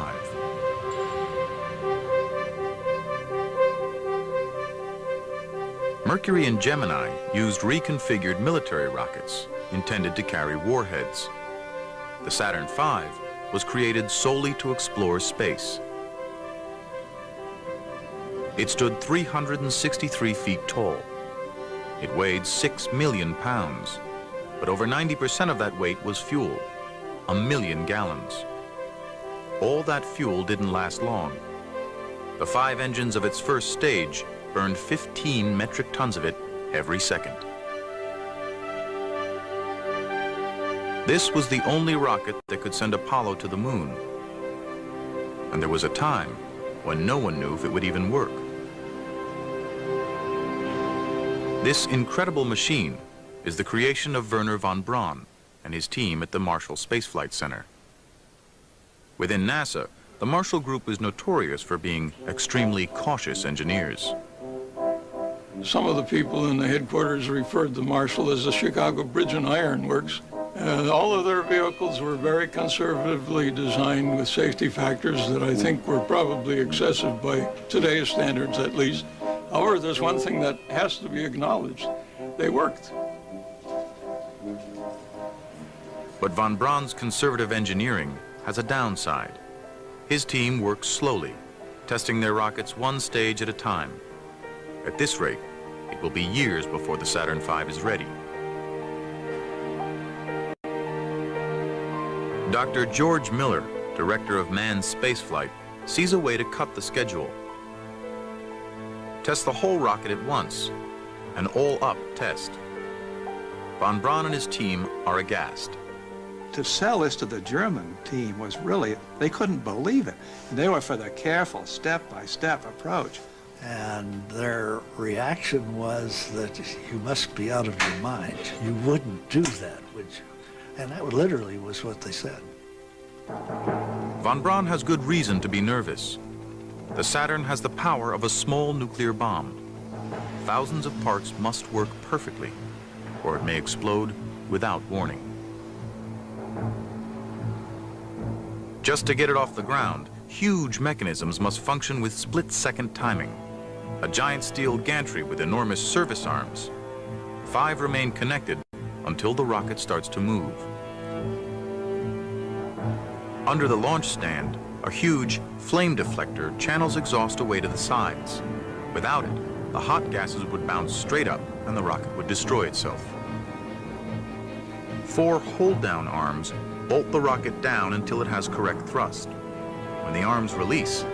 Mercury and Gemini used reconfigured military rockets intended to carry warheads. The Saturn V was created solely to explore space. It stood 363 feet tall. It weighed 6 million pounds, but over 90% of that weight was fuel, 1 million gallons. All that fuel didn't last long. The 5 engines of its first stage burned 15 metric tons of it every second. This was the only rocket that could send Apollo to the moon. And there was a time when no one knew if it would even work. This incredible machine is the creation of Wernher von Braun and his team at the Marshall Space Flight Center. Within NASA, the Marshall Group is notorious for being extremely cautious engineers. Some of the people in the headquarters referred to Marshall as the Chicago Bridge and Iron Works. All of their vehicles were very conservatively designed with safety factors that I think were probably excessive by today's standards at least. However, there's one thing that has to be acknowledged. They worked. But von Braun's conservative engineering has a downside. His team works slowly, testing their rockets one stage at a time. At this rate, it will be years before the Saturn V is ready. Dr. George Miller, director of manned spaceflight, sees a way to cut the schedule. Test the whole rocket at once, an all-up test. Von Braun and his team are aghast. To sell this to the German team was really, they couldn't believe it. They were for the careful step-by-step approach. And their reaction was that you must be out of your mind. You wouldn't do that, would you? And that literally was what they said. Von Braun has good reason to be nervous. The Saturn has the power of a small nuclear bomb. thousands of parts must work perfectly, or it may explode without warning. Just to get it off the ground, huge mechanisms must function with split-second timing. A giant steel gantry with enormous service arms. 5 remain connected until the rocket starts to move. Under the launch stand, a huge flame deflector channels exhaust away to the sides. Without it, the hot gases would bounce straight up and the rocket would destroy itself. 4 hold-down arms bolt the rocket down until it has correct thrust. When the arms release,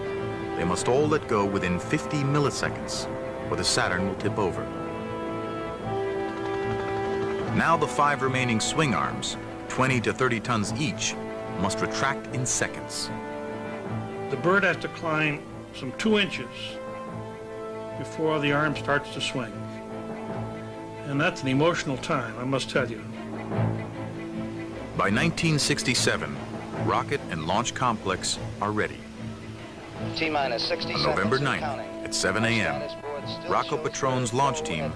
they must all let go within 50 milliseconds, or the Saturn will tip over. Now the 5 remaining swing arms, 20 to 30 tons each, must retract in seconds. The bird has to climb some 2 inches before the arm starts to swing. And that's an emotional time, I must tell you. By 1967, rocket and launch complex are ready. T-minus 60 On seconds. November 9th at 7 a.m., Rocco Petrone's launch team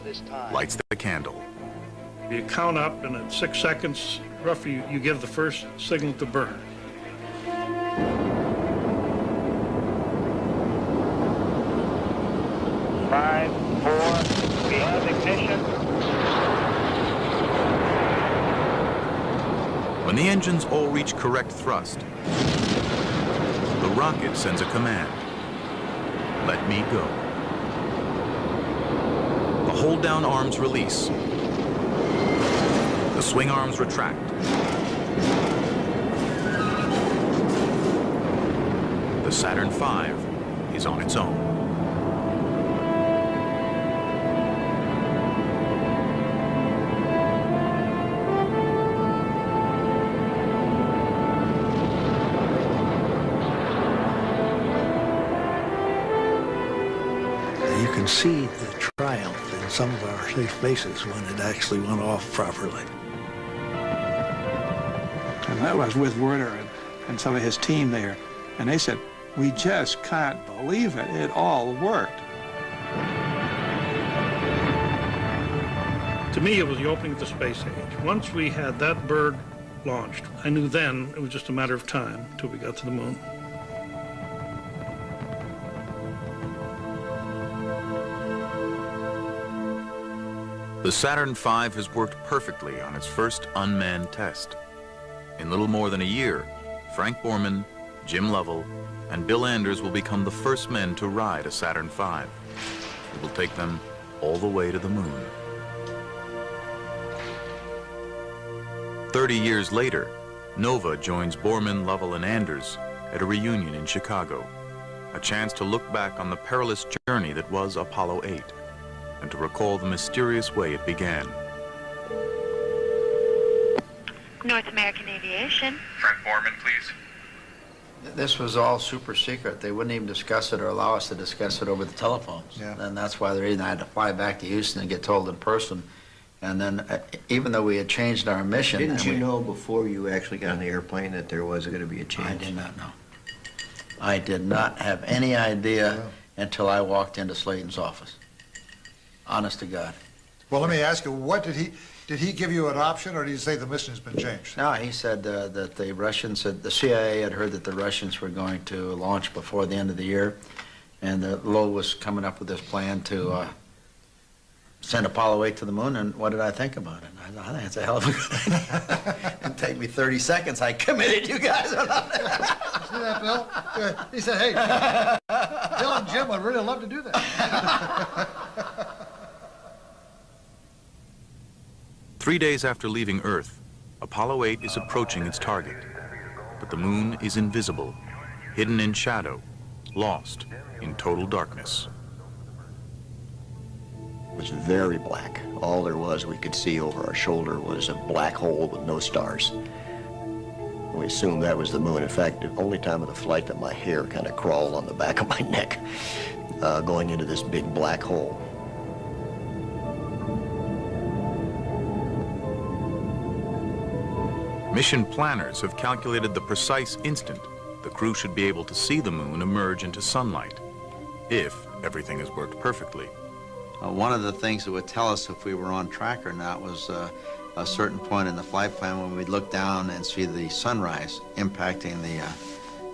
lights the candle. You count up, and at 6 seconds, roughly, you give the first signal to burn. Five, 4, begin ignition. When the engines all reach correct thrust, the rocket sends a command. Let me go. The hold-down arms release. The swing arms retract. The Saturn V is on its own. You can see the triumph in some of our safe bases when it actually went off properly. And that was with Werner and some of his team there. And they said, we just can't believe it. It all worked. To me, it was the opening of the space age. Once we had that bird launched, I knew then it was just a matter of time till we got to the moon. The Saturn V has worked perfectly on its first unmanned test. In little more than a year, Frank Borman, Jim Lovell, and Bill Anders will become the first men to ride a Saturn V. It will take them all the way to the moon. 30 years later, Nova joins Borman, Lovell, and Anders at a reunion in Chicago, a chance to look back on the perilous journey that was Apollo 8, and to recall the mysterious way it began. North American Aviation. Frank Borman, please. This was all super secret. They wouldn't even discuss it or allow us to discuss it over the telephones. Yeah. And that's why the reason I had to fly back to Houston and get told in person. And then, even though we had changed our mission... Didn't you know before you actually got on the airplane that there was going to be a change? I did not know. I did not have any idea until I walked into Slayton's office. Honest to God. Well, let me ask you, what did he give you an option, or did he say the mission has been changed? No, he said that the Russians, the CIA had heard that the Russians were going to launch before the end of the year, and that Lowe was coming up with this plan to send Apollo 8 to the moon, and what did I think about it? I thought, I think it's a hell of a good idea. It'd take me 30 seconds. I committed you guys. See that, Bill? He said, hey, Bill and Jim would really love to do that. 3 days after leaving Earth, Apollo 8 is approaching its target. But the moon is invisible, hidden in shadow, lost in total darkness. It was very black. All there was we could see over our shoulder was a black hole with no stars. We assumed that was the moon. In fact, the only time of the flight that my hair kind of crawled on the back of my neck, going into this big black hole. Mission planners have calculated the precise instant the crew should be able to see the moon emerge into sunlight, if everything has worked perfectly. One of the things that would tell us if we were on track or not was a certain point in the flight plan when we'd look down and see the sunrise impacting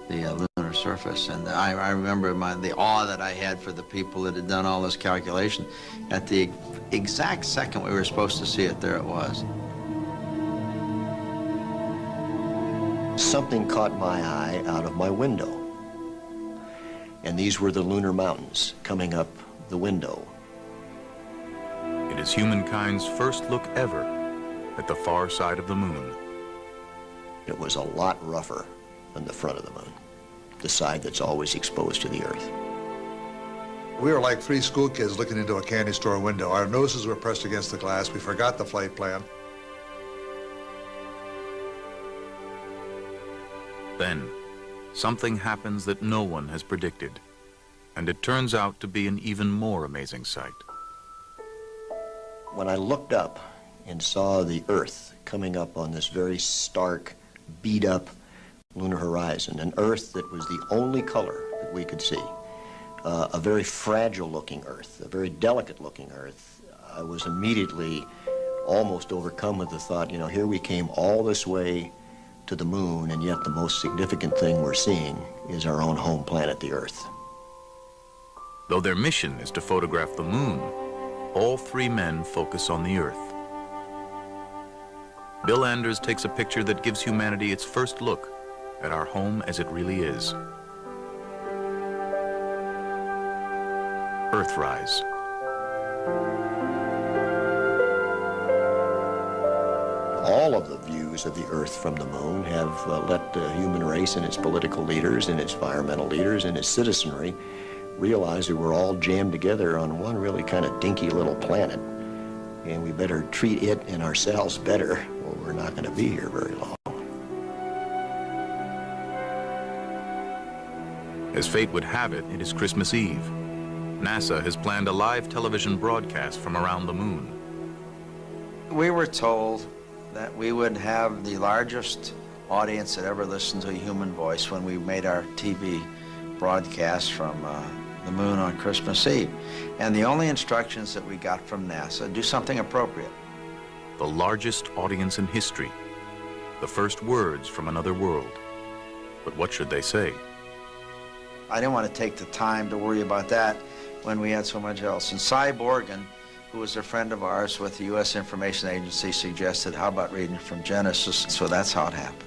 the lunar surface. And I remember the awe that I had for the people that had done all this calculation. At the exact second we were supposed to see it, there it was. Something caught my eye out of my window. And these were the lunar mountains coming up the window. It is humankind's first look ever at the far side of the moon. It was a lot rougher than the front of the moon, the side that's always exposed to the Earth. We were like three school kids looking into a candy store window. Our noses were pressed against the glass. We forgot the flight plan. Then, something happens that no one has predicted, and it turns out to be an even more amazing sight. When I looked up and saw the Earth coming up on this very stark, beat-up lunar horizon, an Earth that was the only color that we could see, a very fragile-looking Earth, a very delicate-looking Earth, I was immediately almost overcome with the thought, you know, here we came all this way to the moon, and yet the most significant thing we're seeing is our own home planet, the Earth. Though their mission is to photograph the moon, all three men focus on the Earth. Bill Anders takes a picture that gives humanity its first look at our home as it really is. Earthrise. All of the views of the Earth from the moon have let the human race and its political leaders and its environmental leaders and its citizenry realize that we're all jammed together on one really kind of dinky little planet, and we better treat it and ourselves better, or we're not going to be here very long. As fate would have it, it is Christmas Eve. NASA has planned a live television broadcast from around the moon. We were told that we would have the largest audience that ever listened to a human voice when we made our TV broadcast from the moon on Christmas Eve. And the only instructions that we got from NASA, do something appropriate. The largest audience in history. The first words from another world. But what should they say? I didn't want to take the time to worry about that when we had so much else. And Cy Borgen, who was a friend of ours with the U.S. Information Agency, suggested, how about reading from Genesis? So that's how it happened.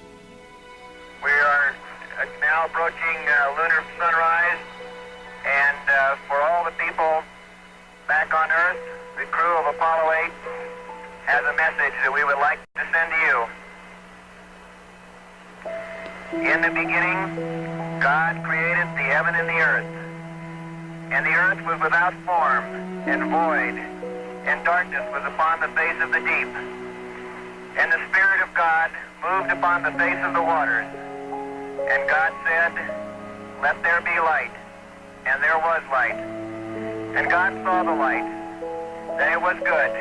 We are now approaching lunar sunrise, and for all the people back on Earth, the crew of Apollo 8 has a message that we would like to send to you. In the beginning, God created the heaven and the earth. And the earth was without form and void, and darkness was upon the face of the deep. And the Spirit of God moved upon the face of the waters. And God said, "Let there be light." And there was light. And God saw the light, that it was good.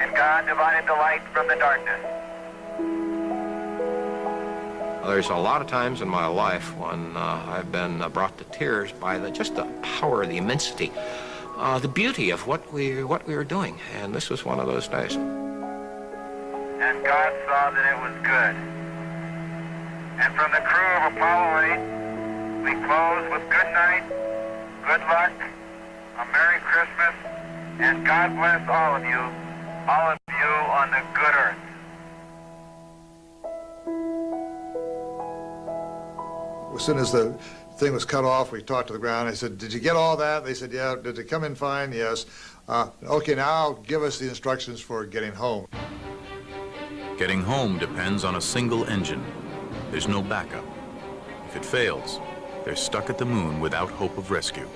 And God divided the light from the darkness. There's a lot of times in my life when I've been brought to tears by just the power, the immensity, the beauty of what we were doing, and this was one of those days. And God saw that it was good. And from the crew of Apollo 8, we close with good night, good luck, a Merry Christmas, and God bless all of you on the good earth. As soon as the thing was cut off, we talked to the ground. I said, "Did you get all that?" They said, "Yeah." "Did it come in fine?" "Yes." Okay, now give us the instructions for getting home. Getting home depends on a single engine. There's no backup. If it fails, they're stuck at the moon without hope of rescue.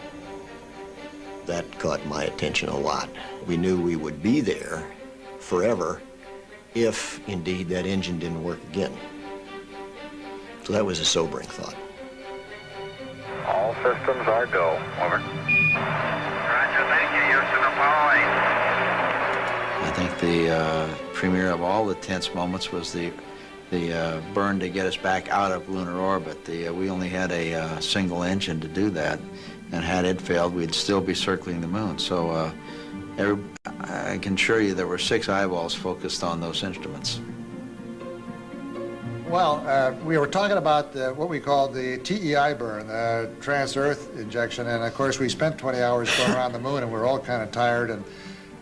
That caught my attention a lot. We knew we would be there forever if, indeed, that engine didn't work again. So that was a sobering thought. All systems are go. Over. Roger, thank you. Houston, Apollo 8. I think the premiere of all the tense moments was the burn to get us back out of lunar orbit. We only had a single engine to do that, and had it failed, we'd still be circling the moon. So I can assure you there were 6 eyeballs focused on those instruments. Well, we were talking about what we call the TEI burn, the trans-Earth injection, and of course we spent 20 hours going around the moon and we were all kind of tired,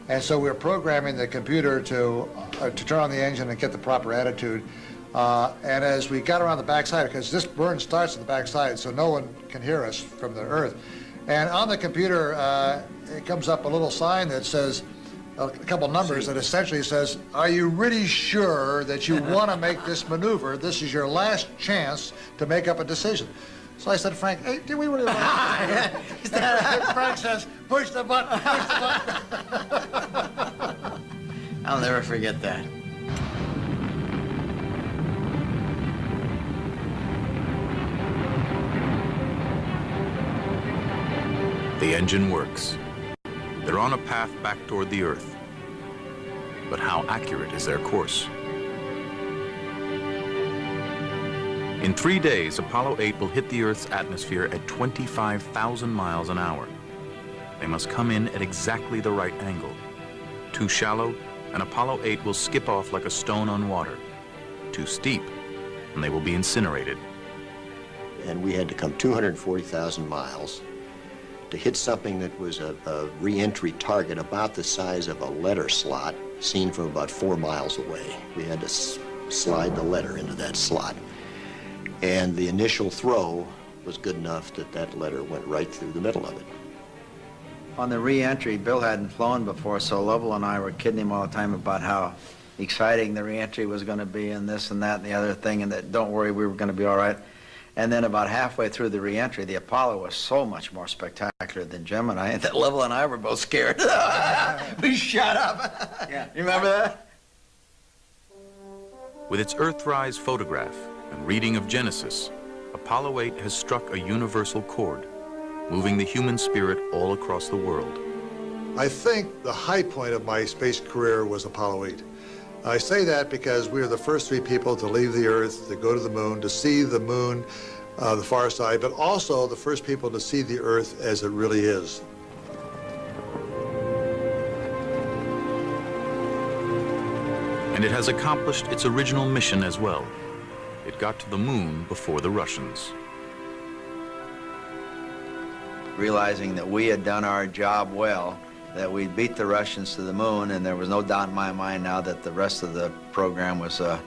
and so we were programming the computer to turn on the engine and get the proper attitude. And as we got around the backside, because this burn starts on the backside, so no one can hear us from the Earth. And on the computer, it comes up a little sign that says, a couple numbers that essentially says, are you really sure that you want to make this maneuver? This is your last chance to make up a decision. So I said to Frank, hey, do we really want to? Frank says, push the button, push the button. I'll never forget that. The engine works. They're on a path back toward the Earth. But how accurate is their course? In 3 days, Apollo 8 will hit the Earth's atmosphere at 25,000 miles an hour. They must come in at exactly the right angle. Too shallow, and Apollo 8 will skip off like a stone on water. Too steep, and they will be incinerated. And we had to come 240,000 miles to hit something that was a re-entry target about the size of a letter slot, seen from about 4 miles away. We had to slide the letter into that slot. And the initial throw was good enough that that letter went right through the middle of it. On the re-entry, Bill hadn't flown before, so Lovell and I were kidding him all the time about how exciting the re-entry was going to be and this and that and the other thing, and that don't worry, we were going to be all right. And then about halfway through the re-entry, the Apollo was so much more spectacular than Gemini that Lovell and I were both scared. We shut up. Yeah. You remember that? With its Earthrise photograph and reading of Genesis, Apollo 8 has struck a universal chord, moving the human spirit all across the world. I think the high point of my space career was Apollo 8. I say that because we were the first 3 people to leave the Earth, to go to the moon, to see the moon, the far side, but also the first people to see the Earth as it really is. And it has accomplished its original mission as well. It got to the moon before the Russians. Realizing that we had done our job well, that we'd beat the Russians to the moon, and there was no doubt in my mind now that the rest of the program was going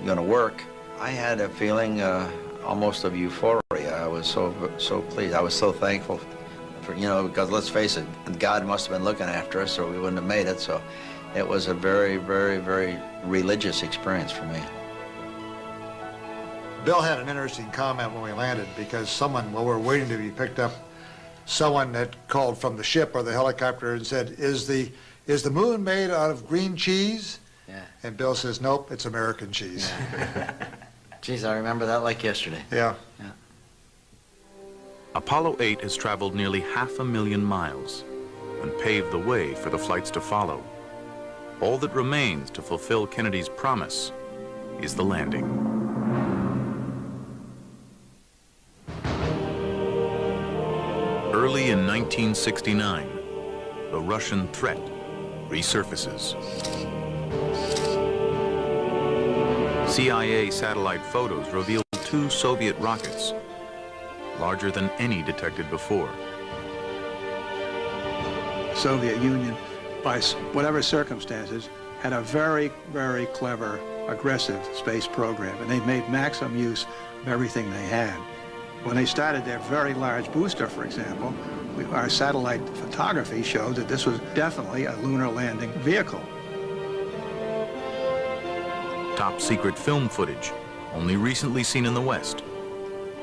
to work. I had a feeling almost of euphoria. I was so pleased. I was so thankful for, because let's face it, God must have been looking after us or we wouldn't have made it. So it was a very, very, very religious experience for me. Bill had an interesting comment when we landed because someone, while we were waiting to be picked up, someone had called from the ship or the helicopter and said, is the moon made out of green cheese? Yeah. And Bill says, nope, it's American cheese. Yeah. Geez, I remember that like yesterday. Yeah. Yeah. Apollo 8 has traveled nearly 500,000 miles and paved the way for the flights to follow. All that remains to fulfill Kennedy's promise is the landing. Early in 1969, the Russian threat resurfaces. CIA satellite photos reveal 2 Soviet rockets, larger than any detected before. Soviet Union, by whatever circumstances, had a very, very clever, aggressive space program, and they made maximum use of everything they had. When they started their very large booster, for example, our satellite photography showed that this was definitely a lunar landing vehicle. Top secret film footage, only recently seen in the West,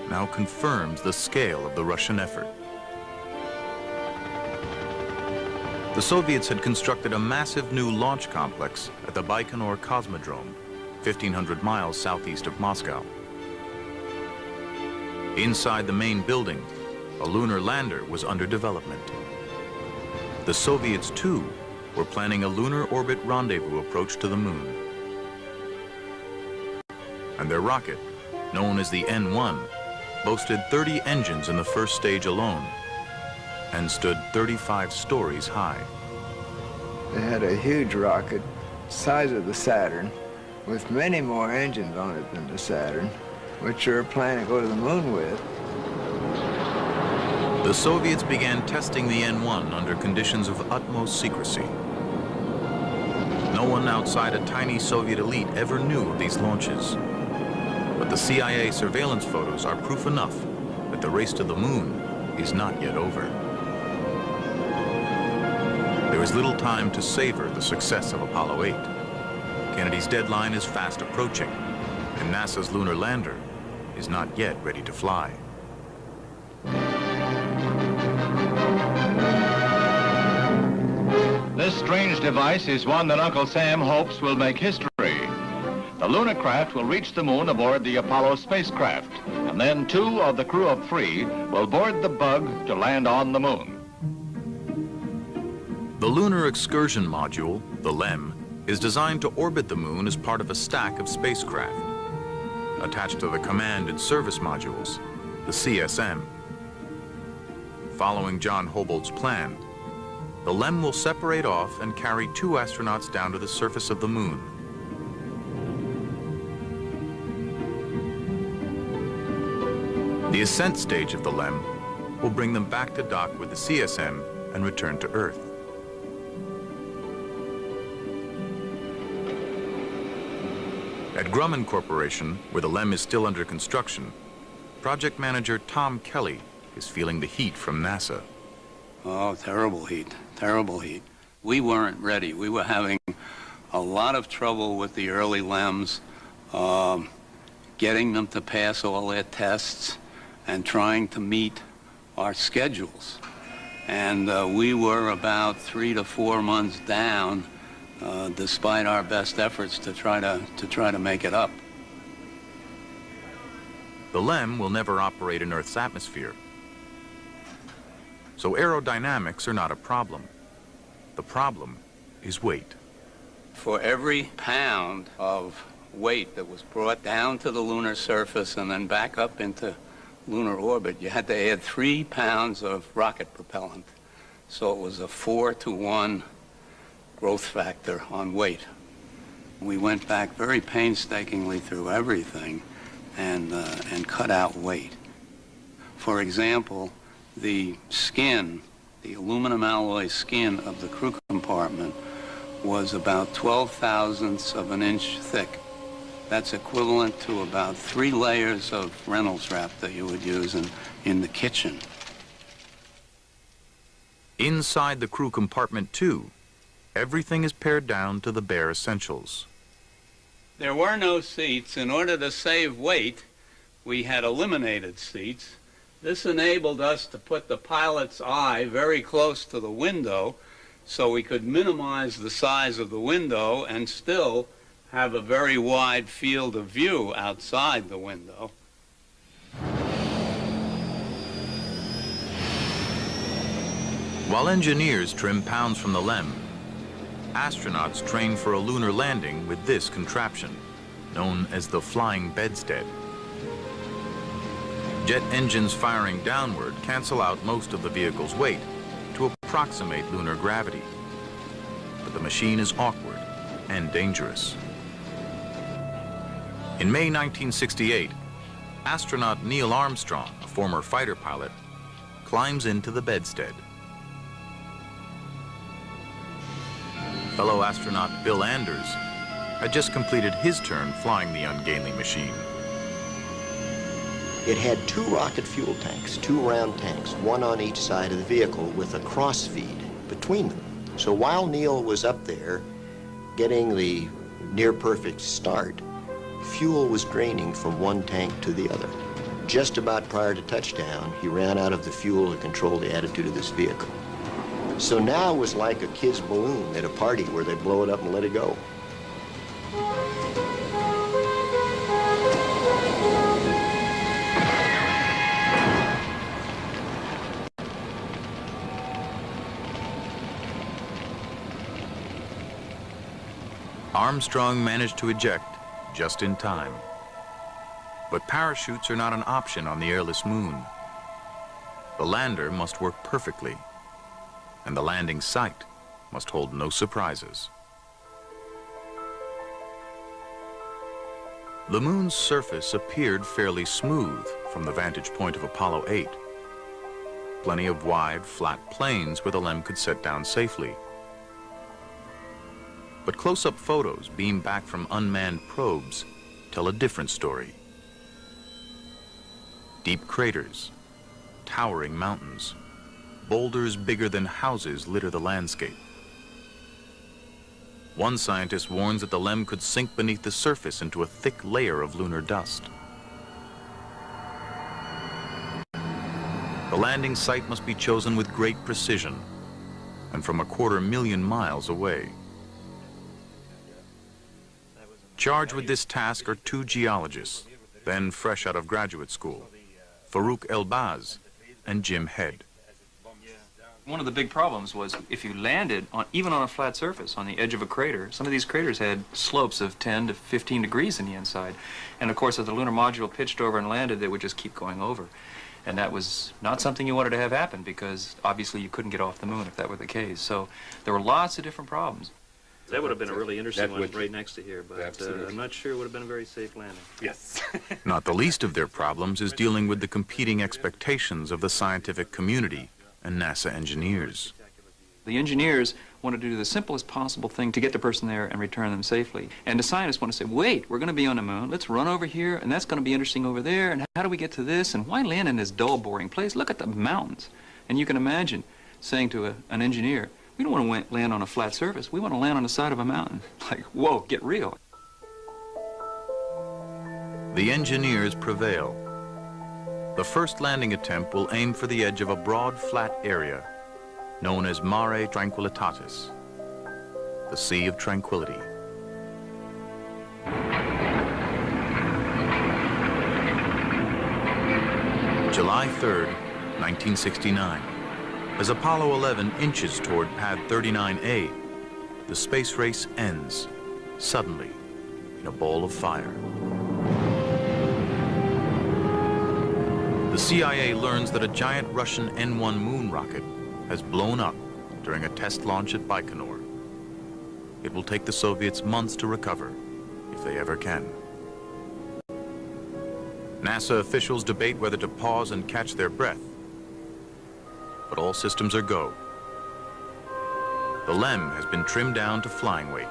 now confirms the scale of the Russian effort. The Soviets had constructed a massive new launch complex at the Baikonur Cosmodrome, 1,500 miles southeast of Moscow. Inside the main building, a lunar lander was under development. The Soviets, too, were planning a lunar orbit rendezvous approach to the moon. And their rocket, known as the N-1, boasted 30 engines in the first stage alone. and stood 35 stories high. They had a huge rocket, size of the Saturn, with many more engines on it than the Saturn, which they were planning to go to the moon with. The Soviets began testing the N-1 under conditions of utmost secrecy. No one outside a tiny Soviet elite ever knew of these launches. But the CIA surveillance photos are proof enough that the race to the moon is not yet over. There is little time to savor the success of Apollo 8. Kennedy's deadline is fast approaching, and NASA's lunar lander is not yet ready to fly. This strange device is one that Uncle Sam hopes will make history. The lunar craft will reach the moon aboard the Apollo spacecraft, and then 2 of the crew of 3 will board the Bug to land on the moon. The Lunar Excursion Module, the LEM, is designed to orbit the moon as part of a stack of spacecraft. Attached to the Command and Service Modules, the CSM. Following John Hobolt's plan, the LEM will separate off and carry 2 astronauts down to the surface of the moon. The ascent stage of the LEM will bring them back to dock with the CSM and return to Earth. At Grumman Corporation, where the LEM is still under construction, project manager Tom Kelly is feeling the heat from NASA. Oh, terrible heat, terrible heat. We weren't ready. We were having a lot of trouble with the early LEMs, getting them to pass all their tests and trying to meet our schedules. And we were about 3 to 4 months down, despite our best efforts to try to make it up. The LEM will never operate in Earth's atmosphere, so aerodynamics are not a problem. The problem is weight. For every pound of weight that was brought down to the lunar surface and then back up into lunar orbit, you had to add 3 pounds of rocket propellant. So it was a 4-to-1 growth factor on weight. We went back very painstakingly through everything and cut out weight. For example, the skin, the aluminum alloy skin of the crew compartment was about 12 thousandths of an inch thick. That's equivalent to about 3 layers of Reynolds wrap that you would use in the kitchen. Inside the crew compartment, too, everything is pared down to the bare essentials. There were no seats. In order to save weight, we had eliminated seats. This enabled us to put the pilot's eye very close to the window so we could minimize the size of the window and still have a very wide field of view outside the window. While engineers trim pounds from the LEM, astronauts train for a lunar landing with this contraption, known as the flying bedstead. Jet engines firing downward cancel out most of the vehicle's weight to approximate lunar gravity. But the machine is awkward and dangerous. In May 1968, astronaut Neil Armstrong, a former fighter pilot, climbs into the bedstead. Fellow astronaut Bill Anders had just completed his turn flying the ungainly machine. It had 2 rocket fuel tanks, 2 round tanks, 1 on each side of the vehicle with a cross feed between them. So while Neil was up there getting the near-perfect start, fuel was draining from one tank to the other. Just about prior to touchdown, he ran out of the fuel to control the attitude of this vehicle. So now it was like a kid's balloon at a party where they blow it up and let it go. Armstrong managed to eject just in time. But parachutes are not an option on the airless moon. The lander must work perfectly, and the landing site must hold no surprises. The moon's surface appeared fairly smooth from the vantage point of Apollo 8. Plenty of wide, flat plains where the LEM could set down safely. But close-up photos beamed back from unmanned probes tell a different story. Deep craters, towering mountains, boulders bigger than houses litter the landscape. One scientist warns that the LEM could sink beneath the surface into a thick layer of lunar dust. The landing site must be chosen with great precision and from 250,000 miles away. Charged with this task are two geologists, then fresh out of graduate school, Farouk Elbaz and Jim Head. One of the big problems was if you landed even on a flat surface on the edge of a crater, some of these craters had slopes of 10 to 15 degrees in the inside. And of course, if the lunar module pitched over and landed, they would just keep going over. And that was not something you wanted to have happen because obviously you couldn't get off the moon if that were the case. So there were lots of different problems. That would have been a really interesting one right next to here, but I'm not sure it would have been a very safe landing. Yes. Not the least of their problems is dealing with the competing expectations of the scientific community and NASA engineers. The engineers wanted to do the simplest possible thing to get the person there and return them safely. And the scientists want to say, wait, we're going to be on the moon, let's run over here, and that's going to be interesting over there, and how do we get to this, and why land in this dull, boring place? Look at the mountains. And you can imagine saying to an engineer, we don't want to land on a flat surface, we want to land on the side of a mountain. Like, whoa, get real. The engineers prevail. The first landing attempt will aim for the edge of a broad, flat area known as Mare Tranquillitatis, the Sea of Tranquility. July 3rd, 1969. As Apollo 11 inches toward Pad 39A, the space race ends, suddenly, in a ball of fire. The CIA learns that a giant Russian N-1 moon rocket has blown up during a test launch at Baikonur. It will take the Soviets months to recover, if they ever can. NASA officials debate whether to pause and catch their breath, but all systems are go. The LEM has been trimmed down to flying weight.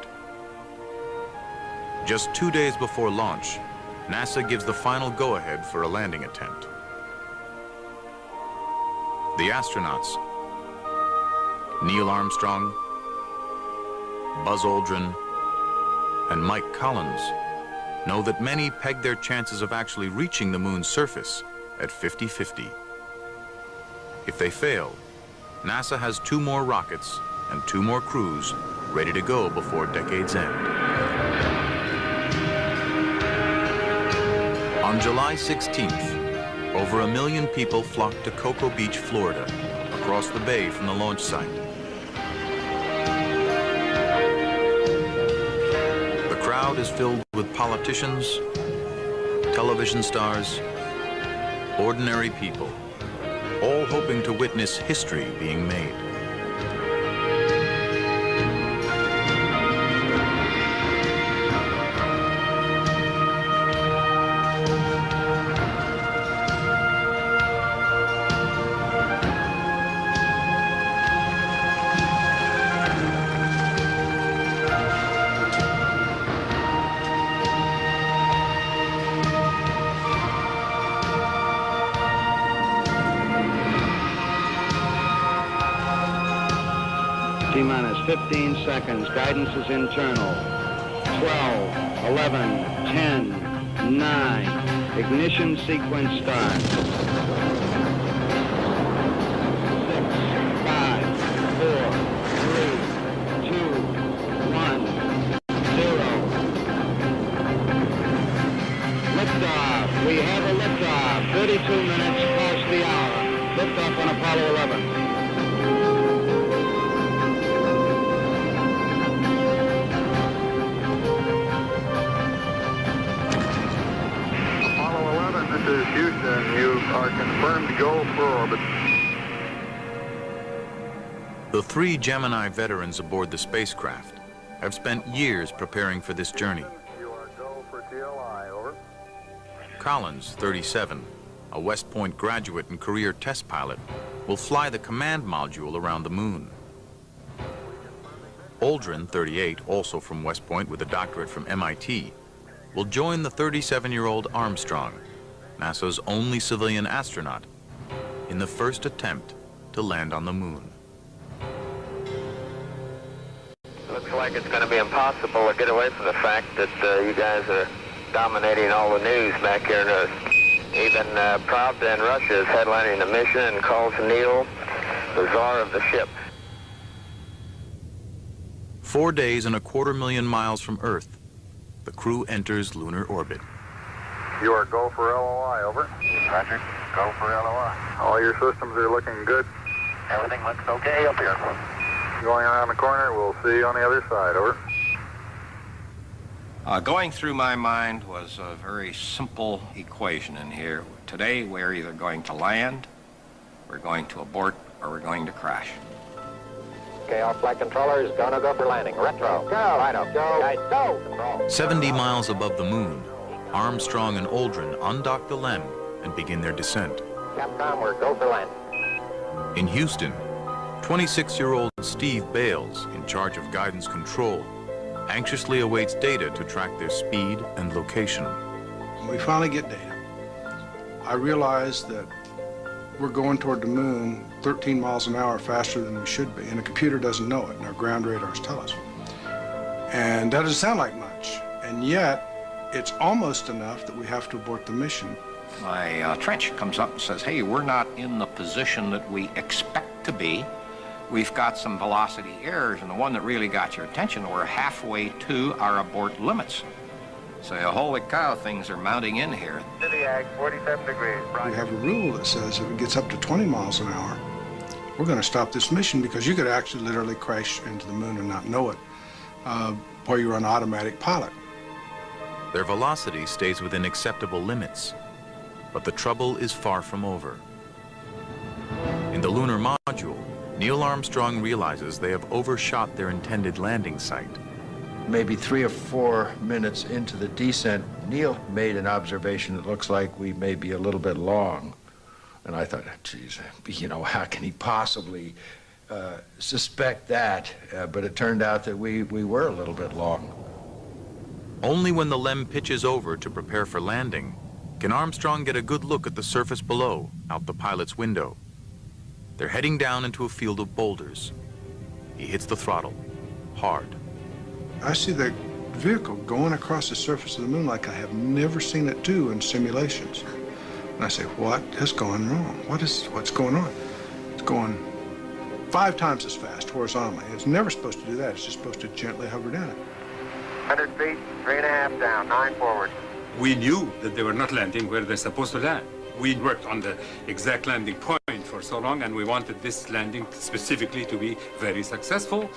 Just 2 days before launch, NASA gives the final go-ahead for a landing attempt. The astronauts, Neil Armstrong, Buzz Aldrin, and Mike Collins, know that many peg their chances of actually reaching the moon's surface at 50-50. If they fail, NASA has 2 more rockets and 2 more crews ready to go before decade's end. On July 16th, over 1 million people flocked to Cocoa Beach, Florida, across the bay from the launch site. The crowd is filled with politicians, television stars, ordinary people, all hoping to witness history being made. T-minus 15 seconds. Guidance is internal. 12, 11, 10, 9. Ignition sequence start. 6, 5, 4, 3, 2, 1, 0. Liftoff. We have a liftoff. 32 minutes past the hour. Liftoff on Apollo 11. This is Houston. You are confirmed to go for orbit. The 3 Gemini veterans aboard the spacecraft have spent years preparing for this journey. Collins, 37, a West Point graduate and career test pilot, will fly the command module around the moon. Aldrin, 38, also from West Point with a doctorate from MIT, will join the 37-year-old Armstrong, NASA's only civilian astronaut, in the first attempt to land on the moon. Looks like it's going to be impossible to get away from the fact that you guys are dominating all the news back here. Even Pravda in Russia is headlining the mission and calls Neil the czar of the ship. 4 days and 250,000 miles from Earth, the crew enters lunar orbit. You are go for LOI, over. Roger, go for LOI. All your systems are looking good. Everything looks okay up here. Going around the corner, we'll see you on the other side, over. Going through my mind was a very simple equation in here. Today, we're either going to land, we're going to abort, or we're going to crash. Okay, all flight controllers, gonna go for landing. Retro, go. Right up, go. Guys, go. Control. 70 miles above the moon, Armstrong and Aldrin undock the LEM and begin their descent. Capcom, we're go for landing. In Houston, 26-year-old Steve Bales, in charge of guidance control, anxiously awaits data to track their speed and location. When we finally get data, I realize that we're going toward the moon 13 miles an hour faster than we should be, and the computer doesn't know it, and our ground radars tell us. And that doesn't sound like much, and yet it's almost enough that we have to abort the mission. My trench comes up and says, hey, we're not in the position that we expect to be. We've got some velocity errors, and the one that really got your attention, we're halfway to our abort limits. So, holy cow, things are mounting in here. Zodiac, 47 degrees. We have a rule that says if it gets up to 20 miles an hour, we're going to stop this mission because you could actually literally crash into the moon and not know it, while you're on automatic pilot. Their velocity stays within acceptable limits, but the trouble is far from over. In the lunar module, Neil Armstrong realizes they have overshot their intended landing site. Maybe 3 or 4 minutes into the descent, Neil made an observation that looks like we may be a little bit long. And I thought, geez, you know, how can he possibly suspect that? But it turned out that we were a little bit long. Only when the LEM pitches over to prepare for landing can Armstrong get a good look at the surface below, out the pilot's window. They're heading down into a field of boulders. He hits the throttle, hard. I see the vehicle going across the surface of the moon like I have never seen it do in simulations. And I say, what has gone wrong? What's going on? It's going 5 times as fast horizontally. It's never supposed to do that. It's just supposed to gently hover down. 100 feet, 3.5 down, 9 forward. We knew that they were not landing where they're supposed to land. We worked on the exact landing point for so long, and we wanted this landing specifically to be very successful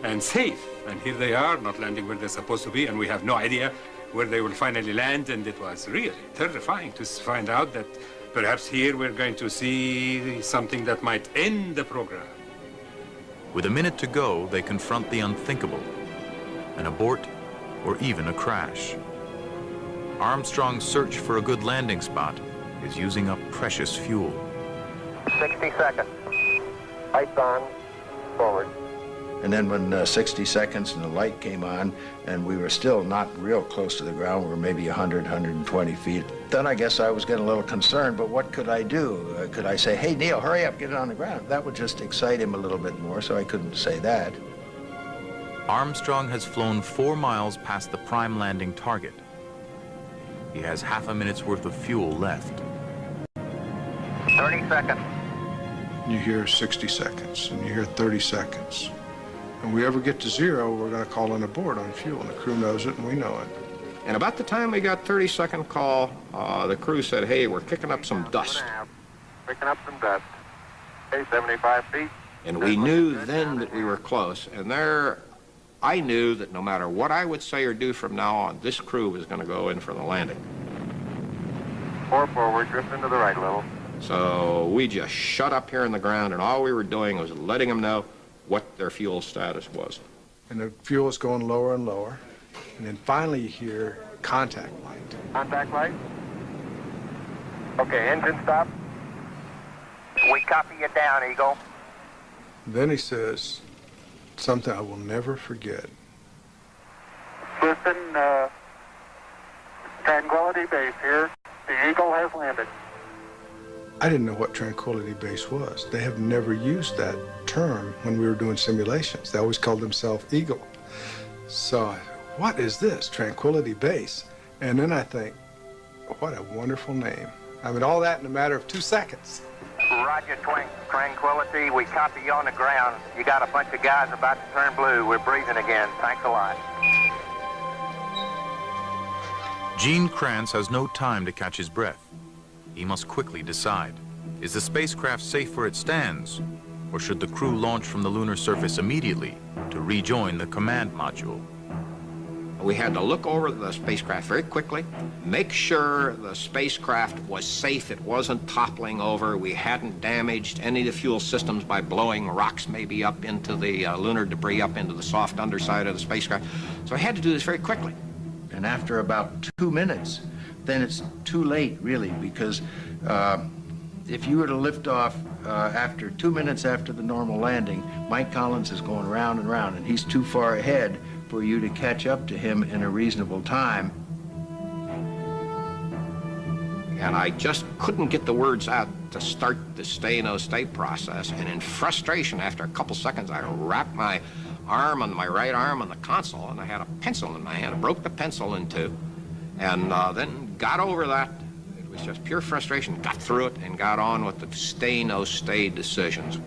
and safe. And here they are, not landing where they're supposed to be, and we have no idea where they will finally land, and it was really terrifying to find out that perhaps here we're going to see something that might end the program. With a minute to go, they confront the unthinkable, an abort or even a crash. Armstrong's search for a good landing spot is using up precious fuel. 60 seconds. Lights on, forward. And then when 60 seconds and the light came on and we were still not real close to the ground, we were maybe 100, 120 feet, then I guess I was getting a little concerned, but what could I do? Could I say, hey, Neil, hurry up, get it on the ground? That would just excite him a little bit more, so I couldn't say that. Armstrong has flown 4 miles past the prime landing target. He has half a minute's worth of fuel left. 30 seconds. You hear 60 seconds, and you hear 30 seconds. When we ever get to 0, we're going to call in abort on fuel, and the crew knows it, and we know it. And about the time we got 30-second call, the crew said, hey, we're kicking up some dust. Picking up some dust. Okay, 75 feet. And we knew then that we were close, and there, I knew that no matter what I would say or do from now on, this crew was going to go in for the landing. 4 forward, drift into the right a little. So we just shut up here on the ground, and all we were doing was letting them know what their fuel status was. And the fuel is going lower and lower. And then finally you hear contact light. Contact light. Okay, engine stop. We copy you down, Eagle. Then he says something I will never forget. Listen, Tranquility Base here. The Eagle has landed. I didn't know what Tranquility Base was. They have never used that term when we were doing simulations. They always called themselves Eagle. So I said, what is this, Tranquility Base? And then I think, what a wonderful name. I mean, all that in a matter of 2 seconds. Roger, Tranquility. We copy you on the ground. You got a bunch of guys about to turn blue. We're breathing again. Thanks a lot. Gene Kranz has no time to catch his breath. He must quickly decide, is the spacecraft safe where it stands, or should the crew launch from the lunar surface immediately to rejoin the command module? We had to look over the spacecraft very quickly, make sure the spacecraft was safe, it wasn't toppling over, we hadn't damaged any of the fuel systems by blowing rocks maybe up into the lunar debris, up into the soft underside of the spacecraft. So I had to do this very quickly. And after about 2 minutes, then it's too late, really, because if you were to lift off after 2 minutes after the normal landing, Mike Collins is going round and round, and he's too far ahead for you to catch up to him in a reasonable time. And I just couldn't get the words out to start the stay-no-stay process, and in frustration, after a couple seconds, I wrapped my arm on my right arm on the console, and I had a pencil in my hand. I broke the pencil in two, and then got over that. It was just pure frustration. Got through it and got on with the stay-no-stay decisions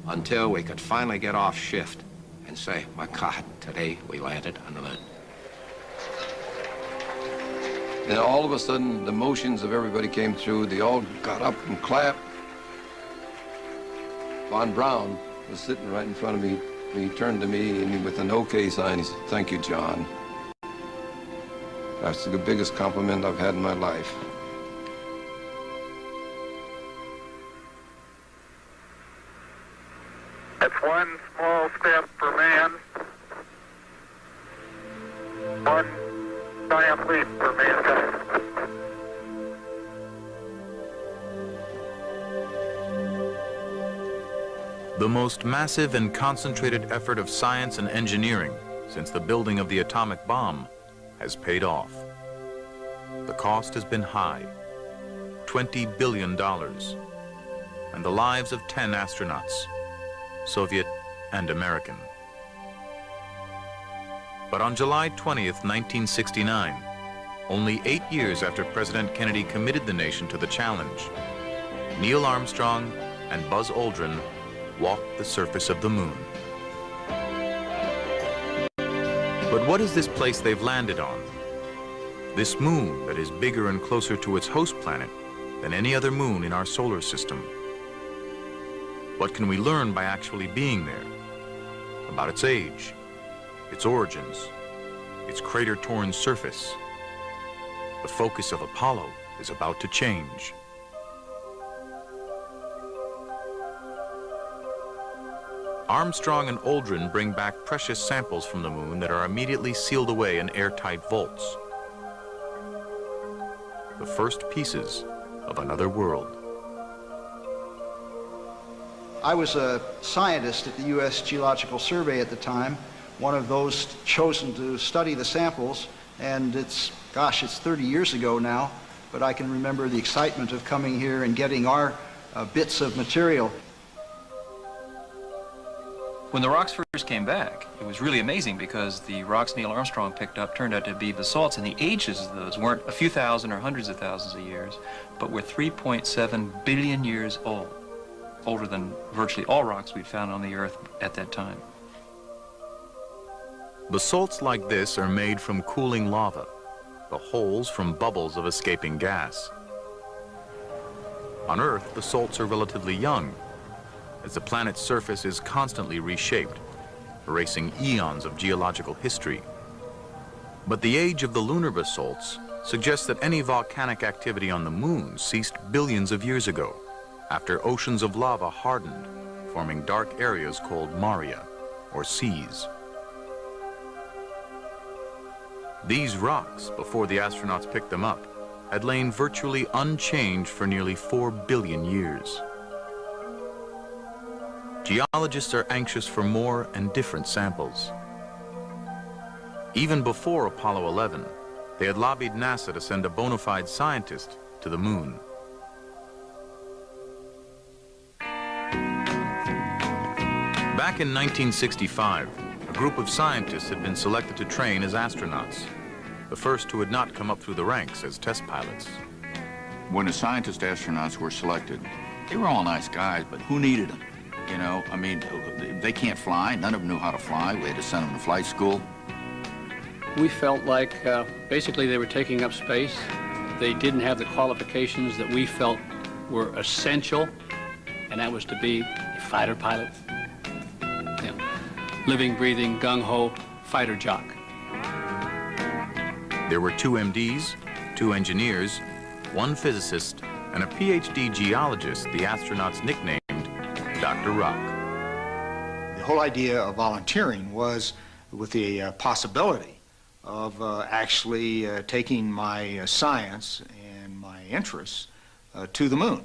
until we could finally get off shift and say, my God, today we landed on the moon. And all of a sudden, the motions of everybody came through. They all got up and clapped. Von Braun was sitting right in front of me. He turned to me and with an okay sign, he said, "Thank you, John." That's the biggest compliment I've had in my life. That's one small step for man, one giant leap for mankind. The most massive and concentrated effort of science and engineering since the building of the atomic bomb has paid off. The cost has been high, $20 billion, and the lives of 10 astronauts, Soviet and American. But on July 20th, 1969, only 8 years after President Kennedy committed the nation to the challenge, Neil Armstrong and Buzz Aldrin walked the surface of the moon. But what is this place they've landed on? This moon that is bigger and closer to its host planet than any other moon in our solar system. What can we learn by actually being there? About its age, its origins, its crater-torn surface. The focus of Apollo is about to change. Armstrong and Aldrin bring back precious samples from the moon that are immediately sealed away in airtight vaults. The first pieces of another world. I was a scientist at the U.S. Geological Survey at the time, one of those chosen to study the samples, and it's 30 years ago now, but I can remember the excitement of coming here and getting our bits of material. When the rocks first came back, it was really amazing because the rocks Neil Armstrong picked up turned out to be basalts, and the ages of those weren't a few thousand or hundreds of thousands of years, but were 3.7 billion years old, older than virtually all rocks we'd found on the Earth at that time. Basalts like this are made from cooling lava, the holes from bubbles of escaping gas. On Earth, the salts are relatively young, as the planet's surface is constantly reshaped, erasing eons of geological history. But the age of the lunar basalts suggests that any volcanic activity on the moon ceased billions of years ago, after oceans of lava hardened, forming dark areas called maria, or seas. These rocks, before the astronauts picked them up, had lain virtually unchanged for nearly 4 billion years. Geologists are anxious for more and different samples. Even before Apollo 11, they had lobbied NASA to send a bona fide scientist to the moon. Back in 1965, a group of scientists had been selected to train as astronauts, the first who had not come up through the ranks as test pilots. When the scientist astronauts were selected, they were all nice guys, but who needed them? You know, I mean, they can't fly. None of them knew how to fly. We had to send them to flight school. We felt like basically they were taking up space. They didn't have the qualifications that we felt were essential, and that was to be a fighter pilot. You know, living, breathing, gung-ho fighter jock. There were 2 MDs, 2 engineers, 1 physicist, and a PhD geologist the astronauts nicknamed Dr. Rock. The whole idea of volunteering was with the possibility of actually taking my science and my interests to the moon.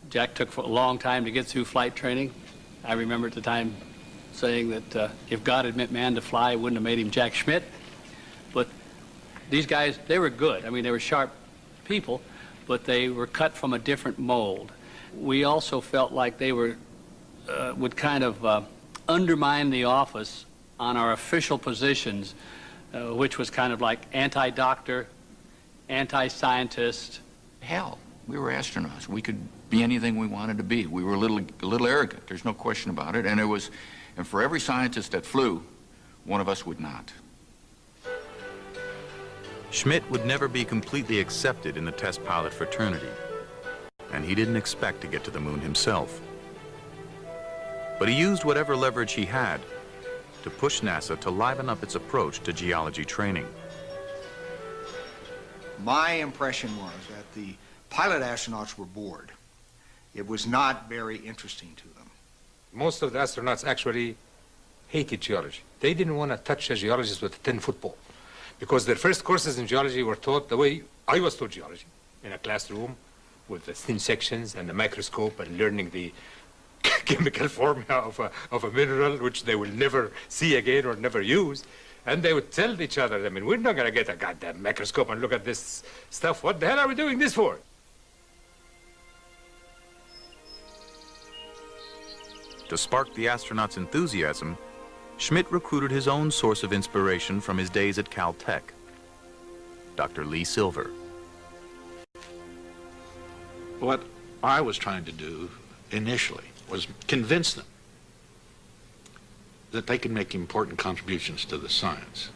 Jack took a long time to get through flight training. I remember at the time saying that if God had meant man to fly, it wouldn't have made him Jack Schmitt. But these guys, they were good. I mean, they were sharp people, but they were cut from a different mold. We also felt like they were, would kind of undermine the office on our official positions, which was kind of like anti-doctor, anti-scientist. Hell, we were astronauts. We could be anything we wanted to be. We were a little arrogant. There's no question about it. And for every scientist that flew, one of us would not. Schmitt would never be completely accepted in the test pilot fraternity, and he didn't expect to get to the moon himself. But he used whatever leverage he had to push NASA to liven up its approach to geology training. My impression was that the pilot astronauts were bored. It was not very interesting to them. Most of the astronauts actually hated geology. They didn't want to touch a geologist with a 10-foot pole, because their first courses in geology were taught the way I was taught geology, in a classroom with the thin sections and the microscope and learning the chemical formula of a mineral which they will never see again or never use. And they would tell each other, I mean, we're not going to get a goddamn microscope and look at this stuff. What the hell are we doing this for? To spark the astronauts' enthusiasm, Schmitt recruited his own source of inspiration from his days at Caltech, Dr. Lee Silver. What I was trying to do initially was convince them that they could make important contributions to the science.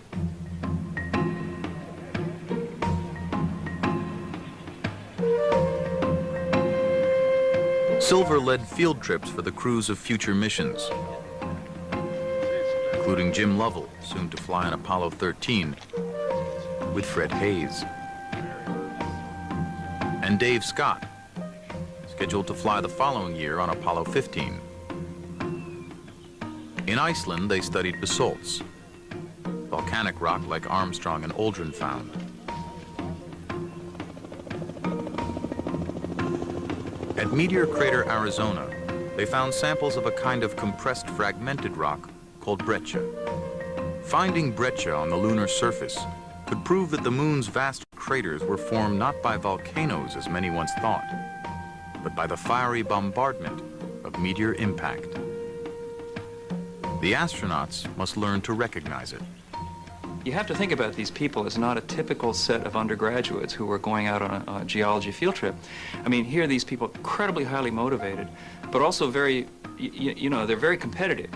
Silver led field trips for the crews of future missions, including Jim Lovell, soon to fly on Apollo 13, with Fred Hayes, and Dave Scott, scheduled to fly the following year on Apollo 15. In Iceland, they studied basalts, volcanic rock like Armstrong and Aldrin found. At Meteor Crater, Arizona, they found samples of a kind of compressed fragmented rock called breccia. Finding breccia on the lunar surface could prove that the moon's vast craters were formed not by volcanoes, as many once thought, but by the fiery bombardment of meteor impact. The astronauts must learn to recognize it. You have to think about these people as not a typical set of undergraduates who were going out on a geology field trip. I mean, here are these people incredibly highly motivated, but also very, you know, they're very competitive.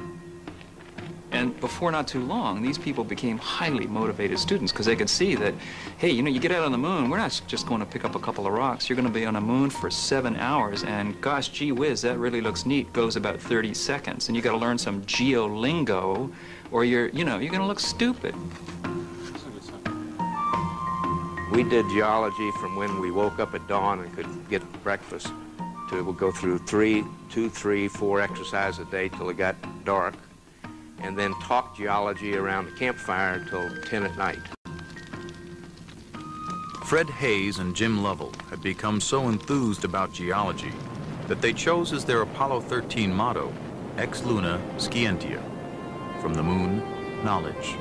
And before not too long, these people became highly motivated students because they could see that, hey, you know, you get out on the moon, we're not just going to pick up a couple of rocks. You're going to be on a moon for 7 hours, and gosh, gee whiz, that really looks neat. Goes about 30 seconds, and you got to learn some geolingo, or you're going to look stupid. We did geology from when we woke up at dawn and could get breakfast to go through 2, 3, 4 exercises a day till it got dark, and then talk geology around the campfire until 10 at night. Fred Hayes and Jim Lovell had become so enthused about geology that they chose as their Apollo 13 motto, Ex Luna Scientia, from the moon, knowledge,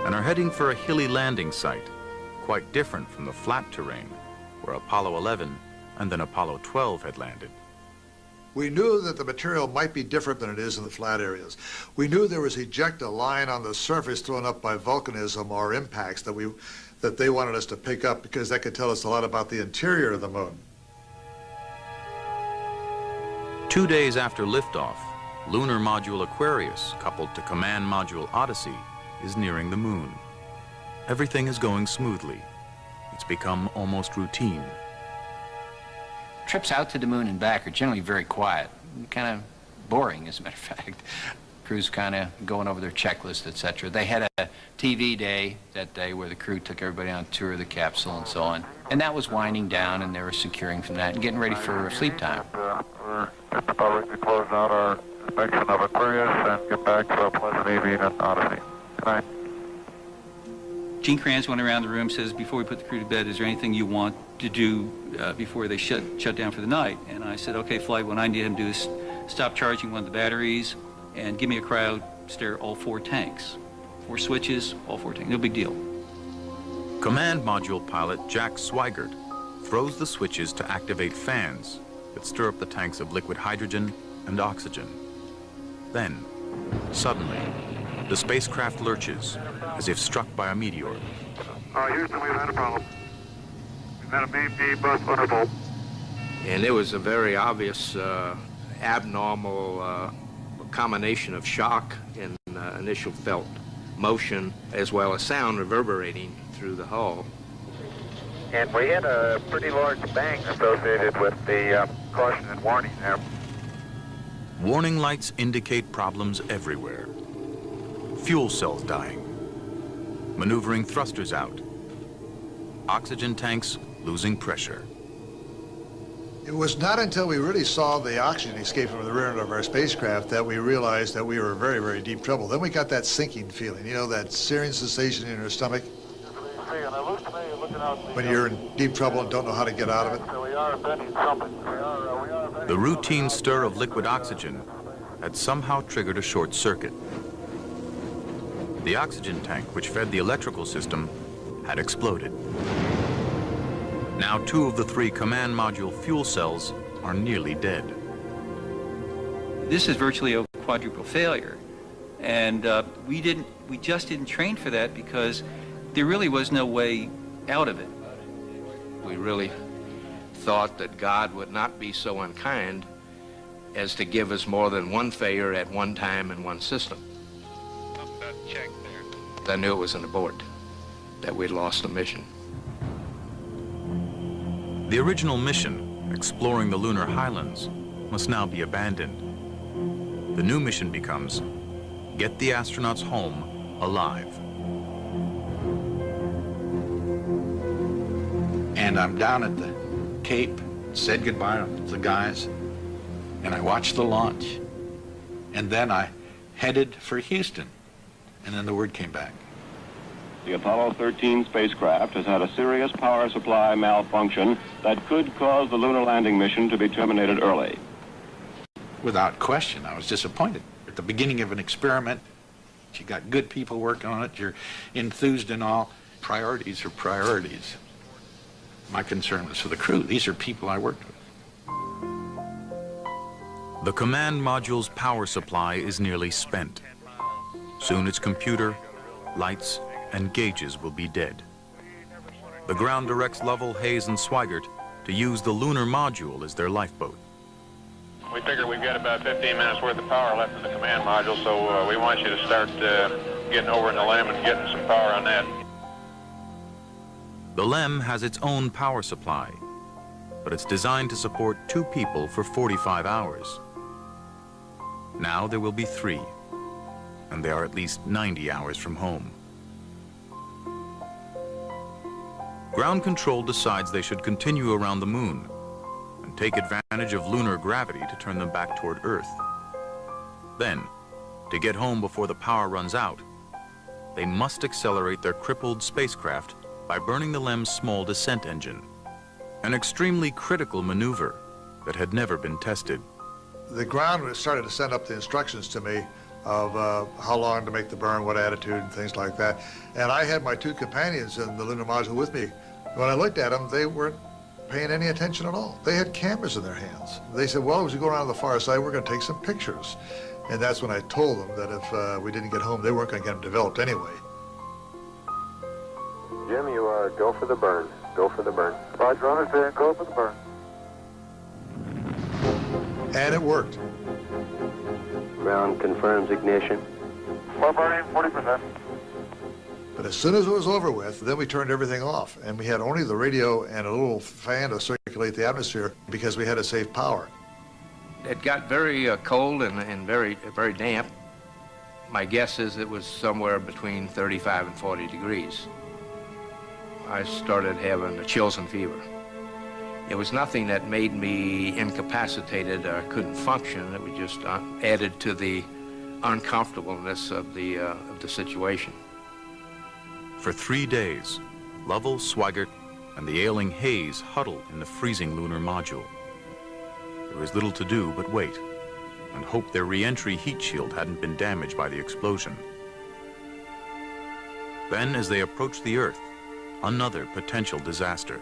and are heading for a hilly landing site, quite different from the flat terrain where Apollo 11 and then Apollo 12 had landed. We knew that the material might be different than it is in the flat areas. We knew there was ejecta lying on the surface thrown up by volcanism or impacts that they wanted us to pick up because that could tell us a lot about the interior of the moon. 2 days after liftoff, Lunar Module Aquarius, coupled to Command Module Odyssey, is nearing the moon. Everything is going smoothly. It's become almost routine. Trips out to the moon and back are generally very quiet, kind of boring, as a matter of fact. Crews kind of going over their checklist, etc. They had a TV day that day where the crew took everybody on a tour of the capsule and so on. And that was winding down, and they were securing from that and getting ready for sleep time. We're just about to close out our inspection of Aquarius and get back to a pleasant evening at Odyssey. Good night. Gene Kranz went around the room, says, before we put the crew to bed, is there anything you want to do before they shut down for the night? And I said, okay, Flight, what I need him to do is stop charging one of the batteries and give me a cryo stare all 4 tanks. 4 switches, all 4 tanks, no big deal. Command Module pilot Jack Swigert throws the switches to activate fans that stir up the tanks of liquid hydrogen and oxygen. Then, suddenly, the spacecraft lurches as if struck by a meteor. Houston, we've had a problem. We've had a BP bus thunderbolt. And it was a very obvious abnormal combination of shock and initial felt motion as well as sound reverberating through the hull. And we had a pretty large bang associated with the caution and warning there. Warning lights indicate problems everywhere. Fuel cells dying. Maneuvering thrusters out. Oxygen tanks losing pressure. It was not until we really saw the oxygen escape from the rear end of our spacecraft that we realized that we were in very, very deep trouble. Then we got that sinking feeling, you know, that searing sensation in your stomach when you're in deep trouble and don't know how to get out of it. The routine stir of liquid oxygen had somehow triggered a short circuit. The oxygen tank, which fed the electrical system, had exploded. Now 2 of the 3 command module fuel cells are nearly dead. This is virtually a quadruple failure. And we just didn't train for that because there really was no way out of it. We really thought that God would not be so unkind as to give us more than 1 failure at one time in one system. I knew it was an abort, that we'd lost the mission. The original mission, exploring the lunar highlands, must now be abandoned. The new mission becomes, get the astronauts home alive. And I'm down at the Cape, said goodbye to the guys, and I watched the launch. And then I headed for Houston, and then the word came back. The Apollo 13 spacecraft has had a serious power supply malfunction that could cause the lunar landing mission to be terminated early. Without question, I was disappointed. At the beginning of an experiment, you got good people working on it, you're enthused and all. Priorities are priorities. My concern was for the crew. These are people I worked with. The command module's power supply is nearly spent. Soon its computer, lights, and gauges will be dead. The ground directs Lovell, Hayes, and Swigert to use the lunar module as their lifeboat. We figure we've got about 15 minutes worth of power left in the command module, so we want you to start getting over in the LEM and getting some power on that. The LEM has its own power supply, but it's designed to support 2 people for 45 hours. Now there will be 3, and they are at least 90 hours from home. Ground Control decides they should continue around the moon and take advantage of lunar gravity to turn them back toward Earth. Then, to get home before the power runs out, they must accelerate their crippled spacecraft by burning the LEM's small descent engine, an extremely critical maneuver that had never been tested. The ground started to send up the instructions to me of how long to make the burn, what attitude, and things like that. And I had my two companions in the lunar module with me. When I looked at them, they weren't paying any attention at all. They had cameras in their hands. They said, well, as we go around to the far side, we're going to take some pictures. And that's when I told them that if we didn't get home, they weren't going to get them developed anyway. Jim, you go for the burn. Go for the burn. Roger, understand. Go for the burn. And it worked. Ground confirms ignition. We're burning 40%. But as soon as it was over with, then we turned everything off. And we had only the radio and a little fan to circulate the atmosphere because we had to save power. It got very cold and very damp. My guess is it was somewhere between 35 and 40 degrees. I started having chills and fever. It was nothing that made me incapacitated or couldn't function. It was just added to the uncomfortableness of the situation. For 3 days, Lovell, Swigert, and the ailing Hayes huddled in the freezing lunar module. There was little to do but wait and hope their re-entry heat shield hadn't been damaged by the explosion. Then, as they approached the Earth, another potential disaster.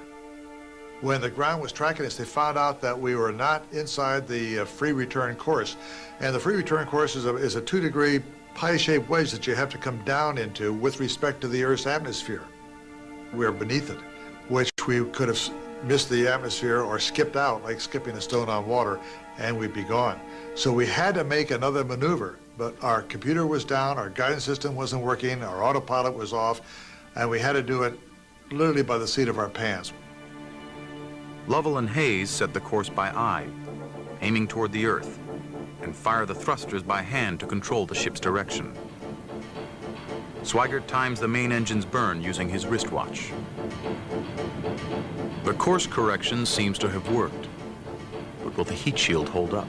When the ground was tracking us, they found out that we were not inside the free return course. And the free return course is a 2-degree pie-shaped wedge that you have to come down into with respect to the Earth's atmosphere. We were beneath it, which we could have missed the atmosphere or skipped out like skipping a stone on water, and we'd be gone. So we had to make another maneuver, but our computer was down, our guidance system wasn't working, our autopilot was off, and we had to do it literally by the seat of our pants. Lovell and Hayes set the course by eye, aiming toward the Earth, and fire the thrusters by hand to control the ship's direction. Swigert times the main engine's burn using his wristwatch. The course correction seems to have worked, but will the heat shield hold up?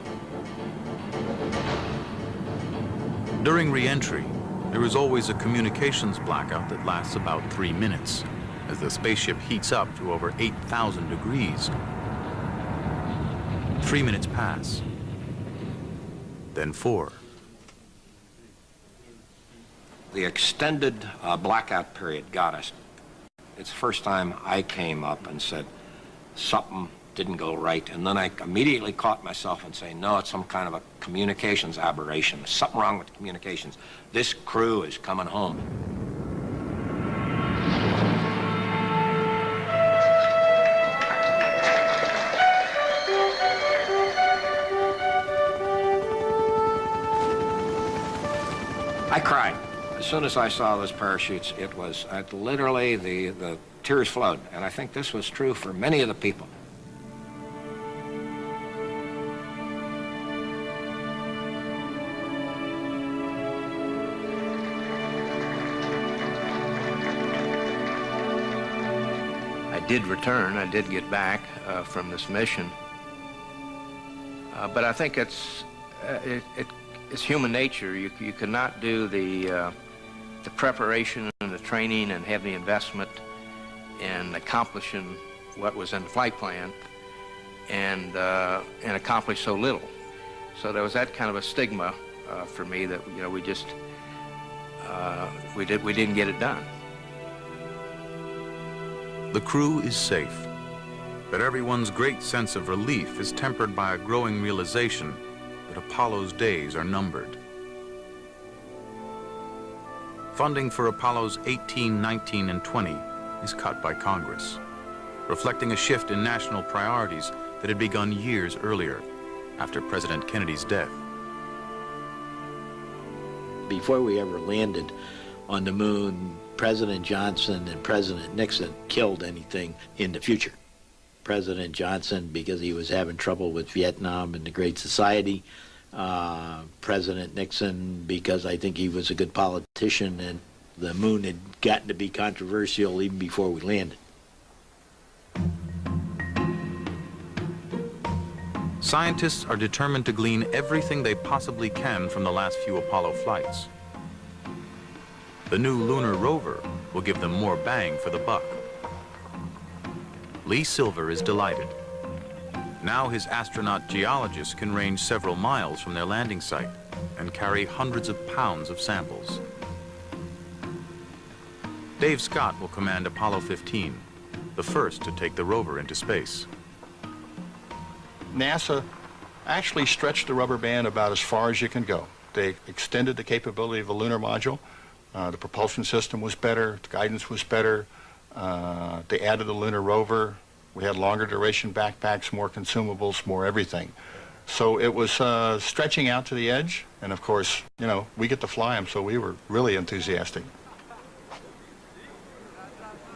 During re-entry, there is always a communications blackout that lasts about 3 minutes, as the spaceship heats up to over 8,000 degrees. 3 minutes pass, then 4. The extended blackout period got us. It's the first time I came up and said something didn't go right, and then I immediately caught myself and saying, no, it's some kind of a communications aberration. There's something wrong with the communications. This crew is coming home. I cried. As soon as I saw those parachutes, it was literally the tears flowed. And I think this was true for many of the people. I did return. I did get back from this mission. But I think it's human nature. You cannot do the preparation and the training and have the investment in accomplishing what was in the flight plan and accomplish so little. So there was that kind of a stigma for me that we just we didn't get it done. The crew is safe, but everyone's great sense of relief is tempered by a growing realization that Apollo's days are numbered. Funding for Apollos 18, 19, and 20 is cut by Congress, reflecting a shift in national priorities that had begun years earlier, after President Kennedy's death. Before we ever landed on the moon, President Johnson and President Nixon killed anything in the future. President Johnson, because he was having trouble with Vietnam and the Great Society. President Nixon, because I think he was a good politician, and the moon had gotten to be controversial even before we landed. Scientists are determined to glean everything they possibly can from the last few Apollo flights. The new lunar rover will give them more bang for the buck. Lee Silver is delighted. Now his astronaut geologists can range several miles from their landing site and carry hundreds of pounds of samples. Dave Scott will command Apollo 15, the first to take the rover into space. NASA actually stretched the rubber band about as far as you can go. They extended the capability of the lunar module. The propulsion system was better, the guidance was better. They added the lunar rover. We had longer duration backpacks, more consumables, more everything. So it was stretching out to the edge, and of course, you know, we get to fly them, so we were really enthusiastic.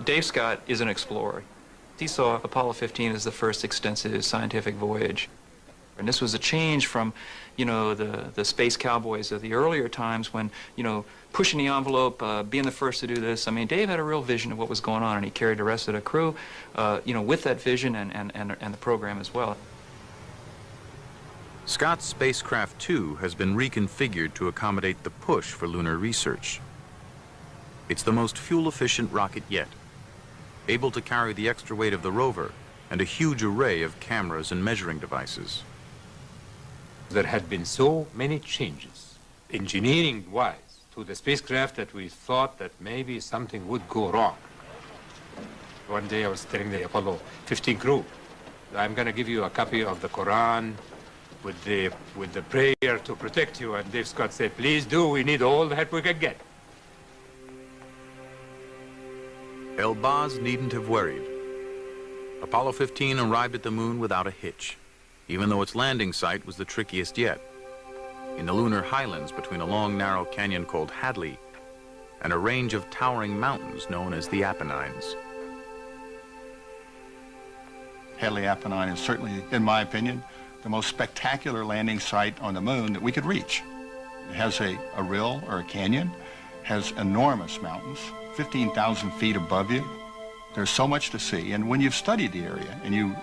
Dave Scott is an explorer. He saw Apollo 15 as the first extensive scientific voyage. And this was a change from, you know, the space cowboys of the earlier times when, you know, pushing the envelope, being the first to do this. I mean, Dave had a real vision of what was going on, and he carried the rest of the crew, you know, with that vision and the program as well. Scott's spacecraft 2 has been reconfigured to accommodate the push for lunar research. It's the most fuel-efficient rocket yet, able to carry the extra weight of the rover and a huge array of cameras and measuring devices. There had been so many changes, engineering-wise, to the spacecraft that we thought that maybe something would go wrong. One day I was telling the Apollo 15 crew, I'm going to give you a copy of the Quran with the prayer to protect you. And Dave Scott said, please do, we need all the help we can get. Elbaz needn't have worried. Apollo 15 arrived at the moon without a hitch, even though its landing site was the trickiest yet, in the lunar highlands between a long, narrow canyon called Hadley and a range of towering mountains known as the Apennines. Hadley Apennine is certainly, in my opinion, the most spectacular landing site on the moon that we could reach. It has a rill or a canyon, has enormous mountains, 15,000 feet above you. There's so much to see, and when you've studied the area and you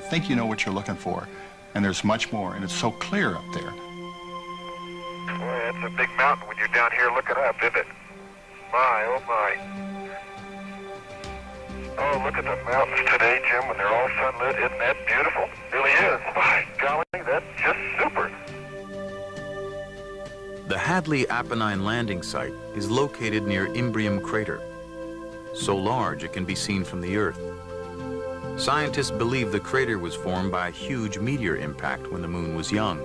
think you know what you're looking for, and there's much more, and it's so clear up there. Boy, that's a big mountain when you're down here looking up, isn't it? My, oh my. Oh, look at the mountains today, Jim, when they're all sunlit. Isn't that beautiful? It really is. My golly, that's just super. The Hadley Apennine landing site is located near Imbrium crater, so large it can be seen from the Earth. Scientists believe the crater was formed by a huge meteor impact when the moon was young.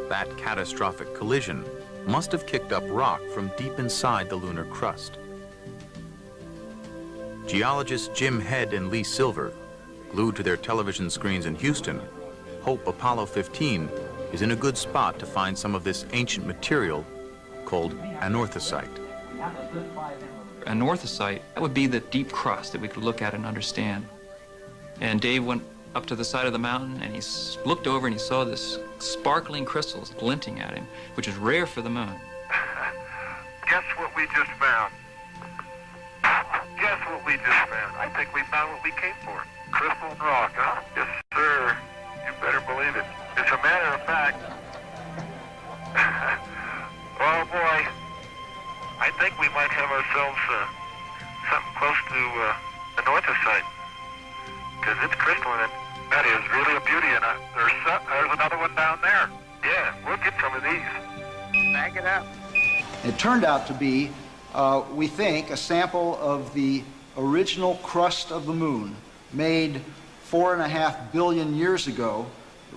That catastrophic collision must have kicked up rock from deep inside the lunar crust. Geologists Jim Head and Lee Silver, glued to their television screens in Houston, hope Apollo 15 is in a good spot to find some of this ancient material called anorthosite. Anorthosite, that would be the deep crust that we could look at and understand. And Dave went up to the side of the mountain and he looked over and he saw this sparkling crystals glinting at him, which is rare for the moon. Guess what we just found? Guess what we just found? I think we found what we came for. Crystal and rock, huh? Yes, sir. You better believe it. As a matter of fact, oh boy, I think we might have ourselves something close to anorthosite, because it's crystalline. And that is really a beauty, and there's another one down there. Yeah, we'll get some of these. Bag it up. It turned out to be, we think, a sample of the original crust of the moon, made 4.5 billion years ago,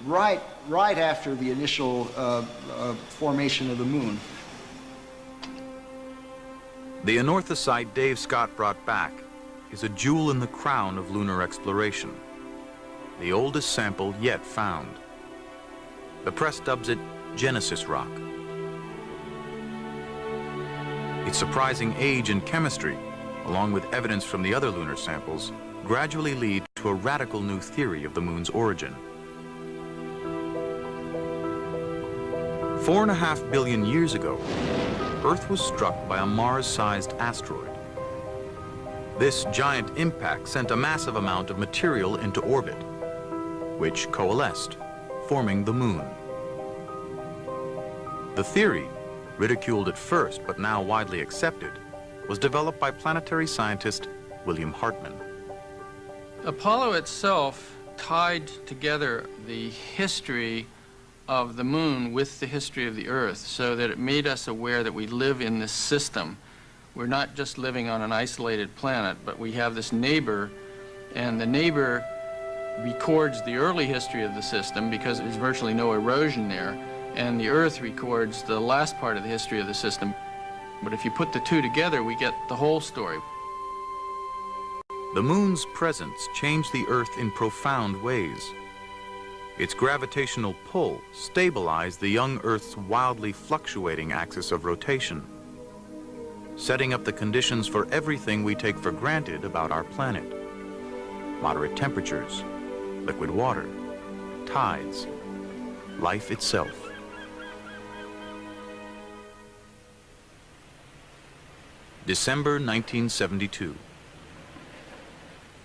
right after the initial formation of the moon. The anorthosite Dave Scott brought back is a jewel in the crown of lunar exploration, the oldest sample yet found. The press dubs it Genesis rock. Its surprising age and chemistry, along with evidence from the other lunar samples, gradually lead to a radical new theory of the moon's origin. 4.5 billion years ago, Earth was struck by a Mars-sized asteroid. This giant impact sent a massive amount of material into orbit, which coalesced forming the moon. The theory, ridiculed at first but now widely accepted, was developed by planetary scientist William Hartmann. Apollo itself tied together the history of the moon with the history of the Earth, so that it made us aware that we live in this system. We're not just living on an isolated planet, but we have this neighbor, and the neighbor records the early history of the system because there's virtually no erosion there, and the Earth records the last part of the history of the system. But if you put the two together, we get the whole story. The moon's presence changed the Earth in profound ways. Its gravitational pull stabilized the young Earth's wildly fluctuating axis of rotation, setting up the conditions for everything we take for granted about our planet. Moderate temperatures, liquid water, tides, life itself. December 1972.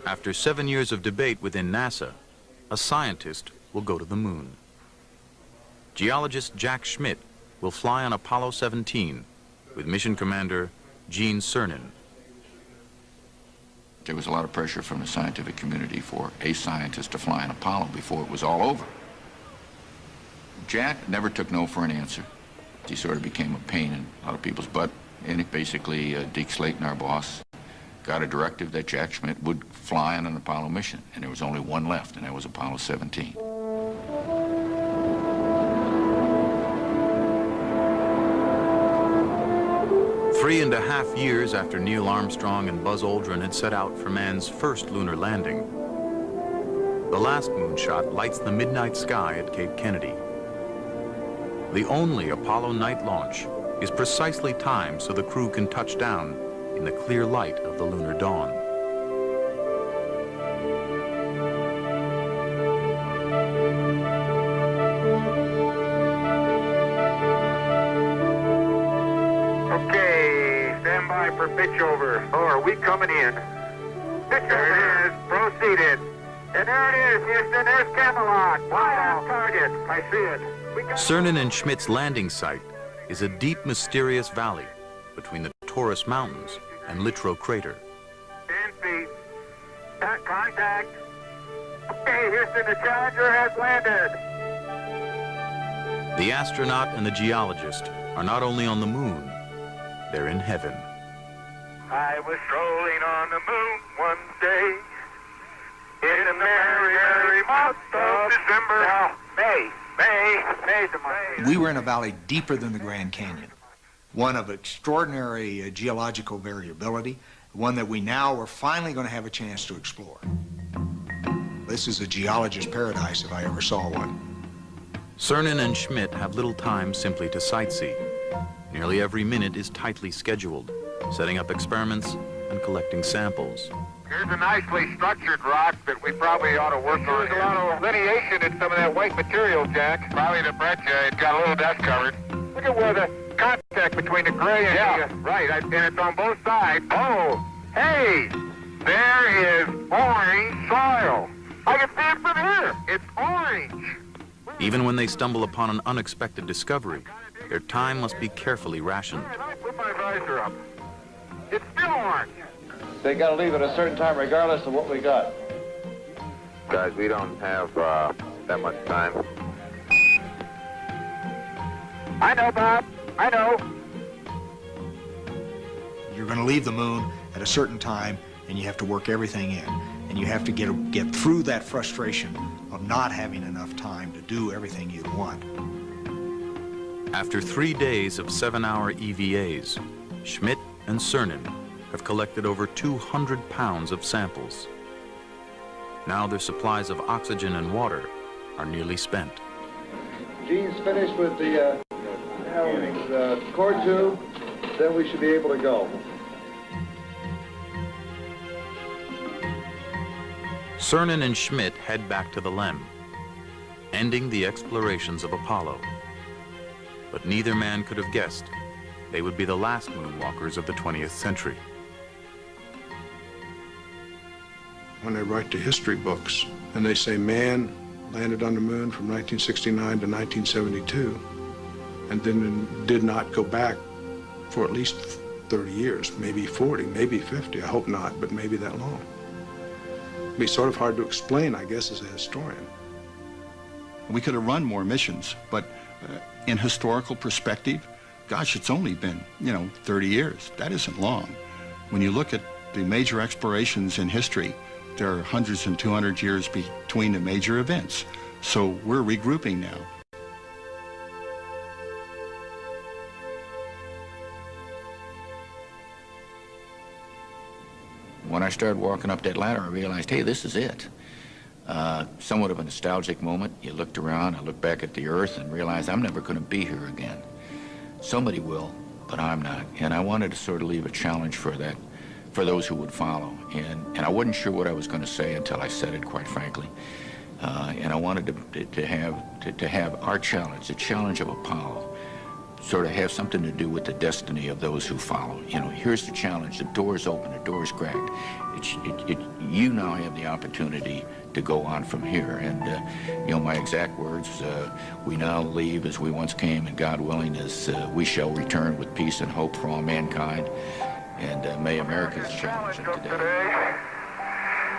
After 7 years of debate within NASA, a scientist will go to the moon. Geologist Jack Schmitt will fly on Apollo 17 with mission commander Gene Cernan. There was a lot of pressure from the scientific community for a scientist to fly on Apollo before it was all over. Jack never took no for an answer. He sort of became a pain in a lot of people's butt. And it basically, Deke Slayton, our boss, got a directive that Jack Schmitt would fly on an Apollo mission. And there was only one left, and that was Apollo 17. Three and a half years after Neil Armstrong and Buzz Aldrin had set out for man's first lunar landing, the last moonshot lights the midnight sky at Cape Kennedy. The only Apollo night launch is precisely timed so the crew can touch down in the clear light of the lunar dawn. Okay, stand by for pitch over. Oh, are we coming in? Pitch there it is, proceeded. And there it is, Houston, there's Camelot. Wide on target, I see it. Cernan and Schmidt's landing site is a deep, mysterious valley between the Taurus Mountains and Littrow Crater. 10 feet. Contact. Okay, Houston, the Challenger has landed. The astronaut and the geologist are not only on the moon, they're in heaven. I was strolling on the moon one day in the merry, merry month of December. Now, May's a month. We were in a valley deeper than the Grand Canyon, one of extraordinary geological variability, one that we now are finally going to have a chance to explore. This is a geologist's paradise if I ever saw one. Cernan and Schmitt have little time simply to sightsee. Nearly every minute is tightly scheduled, setting up experiments and collecting samples. Here's a nicely structured rock that we probably ought to work on. There's a lot of lineation in some of that white material, Jack. Probably the breccia. It's got a little dust covered. Look at where the contact between the gray and the... Right, and it's on both sides. Oh, hey, there is orange soil. I can see it from here. It's orange. Even when they stumble upon an unexpected discovery, their time must be carefully rationed. I put my visor up. It's still orange. They got to leave at a certain time regardless of what we got. Guys, we don't have that much time. I know, Bob. I know. You're going to leave the moon at a certain time, and you have to work everything in. And you have to get through that frustration of not having enough time to do everything you want. After 3 days of 7-hour EVAs, Schmitt and Cernan have collected over 200 pounds of samples. Now their supplies of oxygen and water are nearly spent. Gene's finished with the core tube, then we should be able to go. Cernan and Schmitt head back to the LEM, ending the explorations of Apollo. But neither man could have guessed they would be the last moonwalkers of the 20th century. When they write the history books and they say man landed on the moon from 1969 to 1972, and then did not go back for at least 30 years, maybe 40, maybe 50. I hope not, but maybe that long. It'd be sort of hard to explain, I guess, as a historian. We could have run more missions, but in historical perspective, gosh, it's only been, 30 years. That isn't long. When you look at the major explorations in history, there are hundreds and 200 years between the major events. So we're regrouping now. When I started walking up that ladder, I realized, hey, this is it. Somewhat of a nostalgic moment. You looked around, I looked back at the Earth and realized I'm never going to be here again. Somebody will, but I'm not. And I wanted to sort of leave a challenge for that, for those who would follow. And I wasn't sure what I was going to say until I said it, quite frankly. And I wanted to have our challenge, the challenge of Apollo, sort of have something to do with the destiny of those who follow. Here's the challenge. The door's open, the door's cracked. You now have the opportunity to go on from here. And, my exact words, we now leave as we once came, and God willing, as we shall return with peace and hope for all mankind. And may America's challenge of today.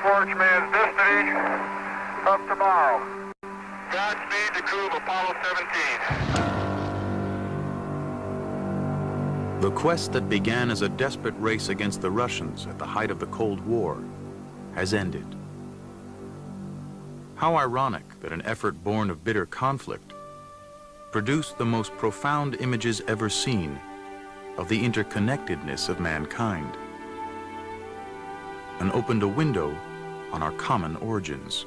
Forge man's destiny of tomorrow. Godspeed the crew of Apollo 17. The quest that began as a desperate race against the Russians at the height of the Cold War has ended. How ironic that an effort born of bitter conflict produced the most profound images ever seen of the interconnectedness of mankind and opened a window on our common origins.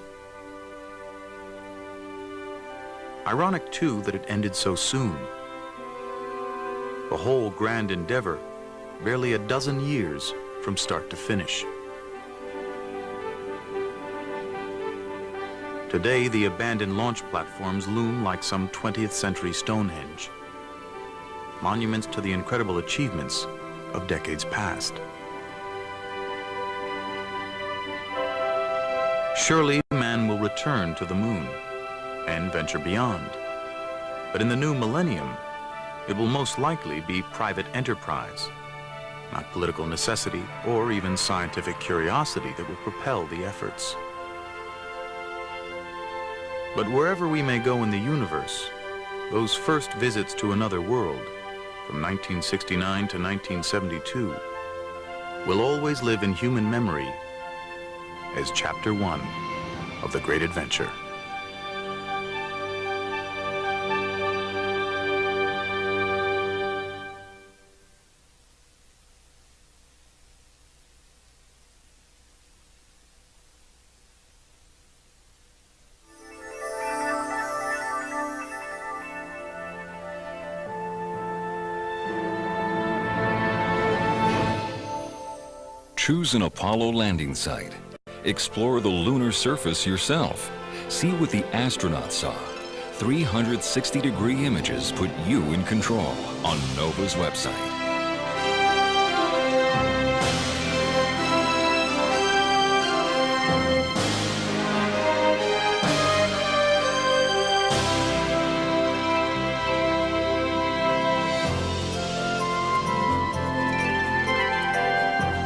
Ironic, too, that it ended so soon. The whole grand endeavor, barely a dozen years from start to finish. Today, the abandoned launch platforms loom like some 20th century Stonehenge, monuments to the incredible achievements of decades past. Surely, man will return to the moon and venture beyond. But in the new millennium, it will most likely be private enterprise, not political necessity or even scientific curiosity that will propel the efforts. But wherever we may go in the universe, those first visits to another world, from 1969 to 1972, will always live in human memory as Chapter 1 of the Great Adventure. Choose an Apollo landing site. Explore the lunar surface yourself. See what the astronauts saw. 360-degree images put you in control on NOVA's website.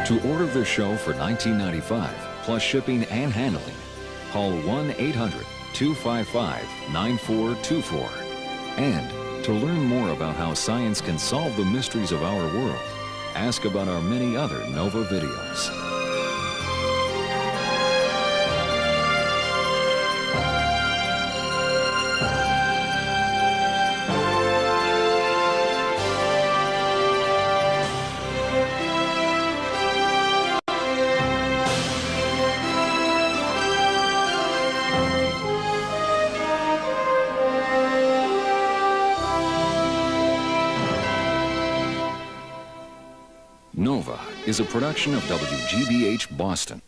To order the show for $19.95, plus shipping and handling, call 1-800-255-9424. And to learn more about how science can solve the mysteries of our world, ask about our many other NOVA videos. NOVA is a production of WGBH Boston.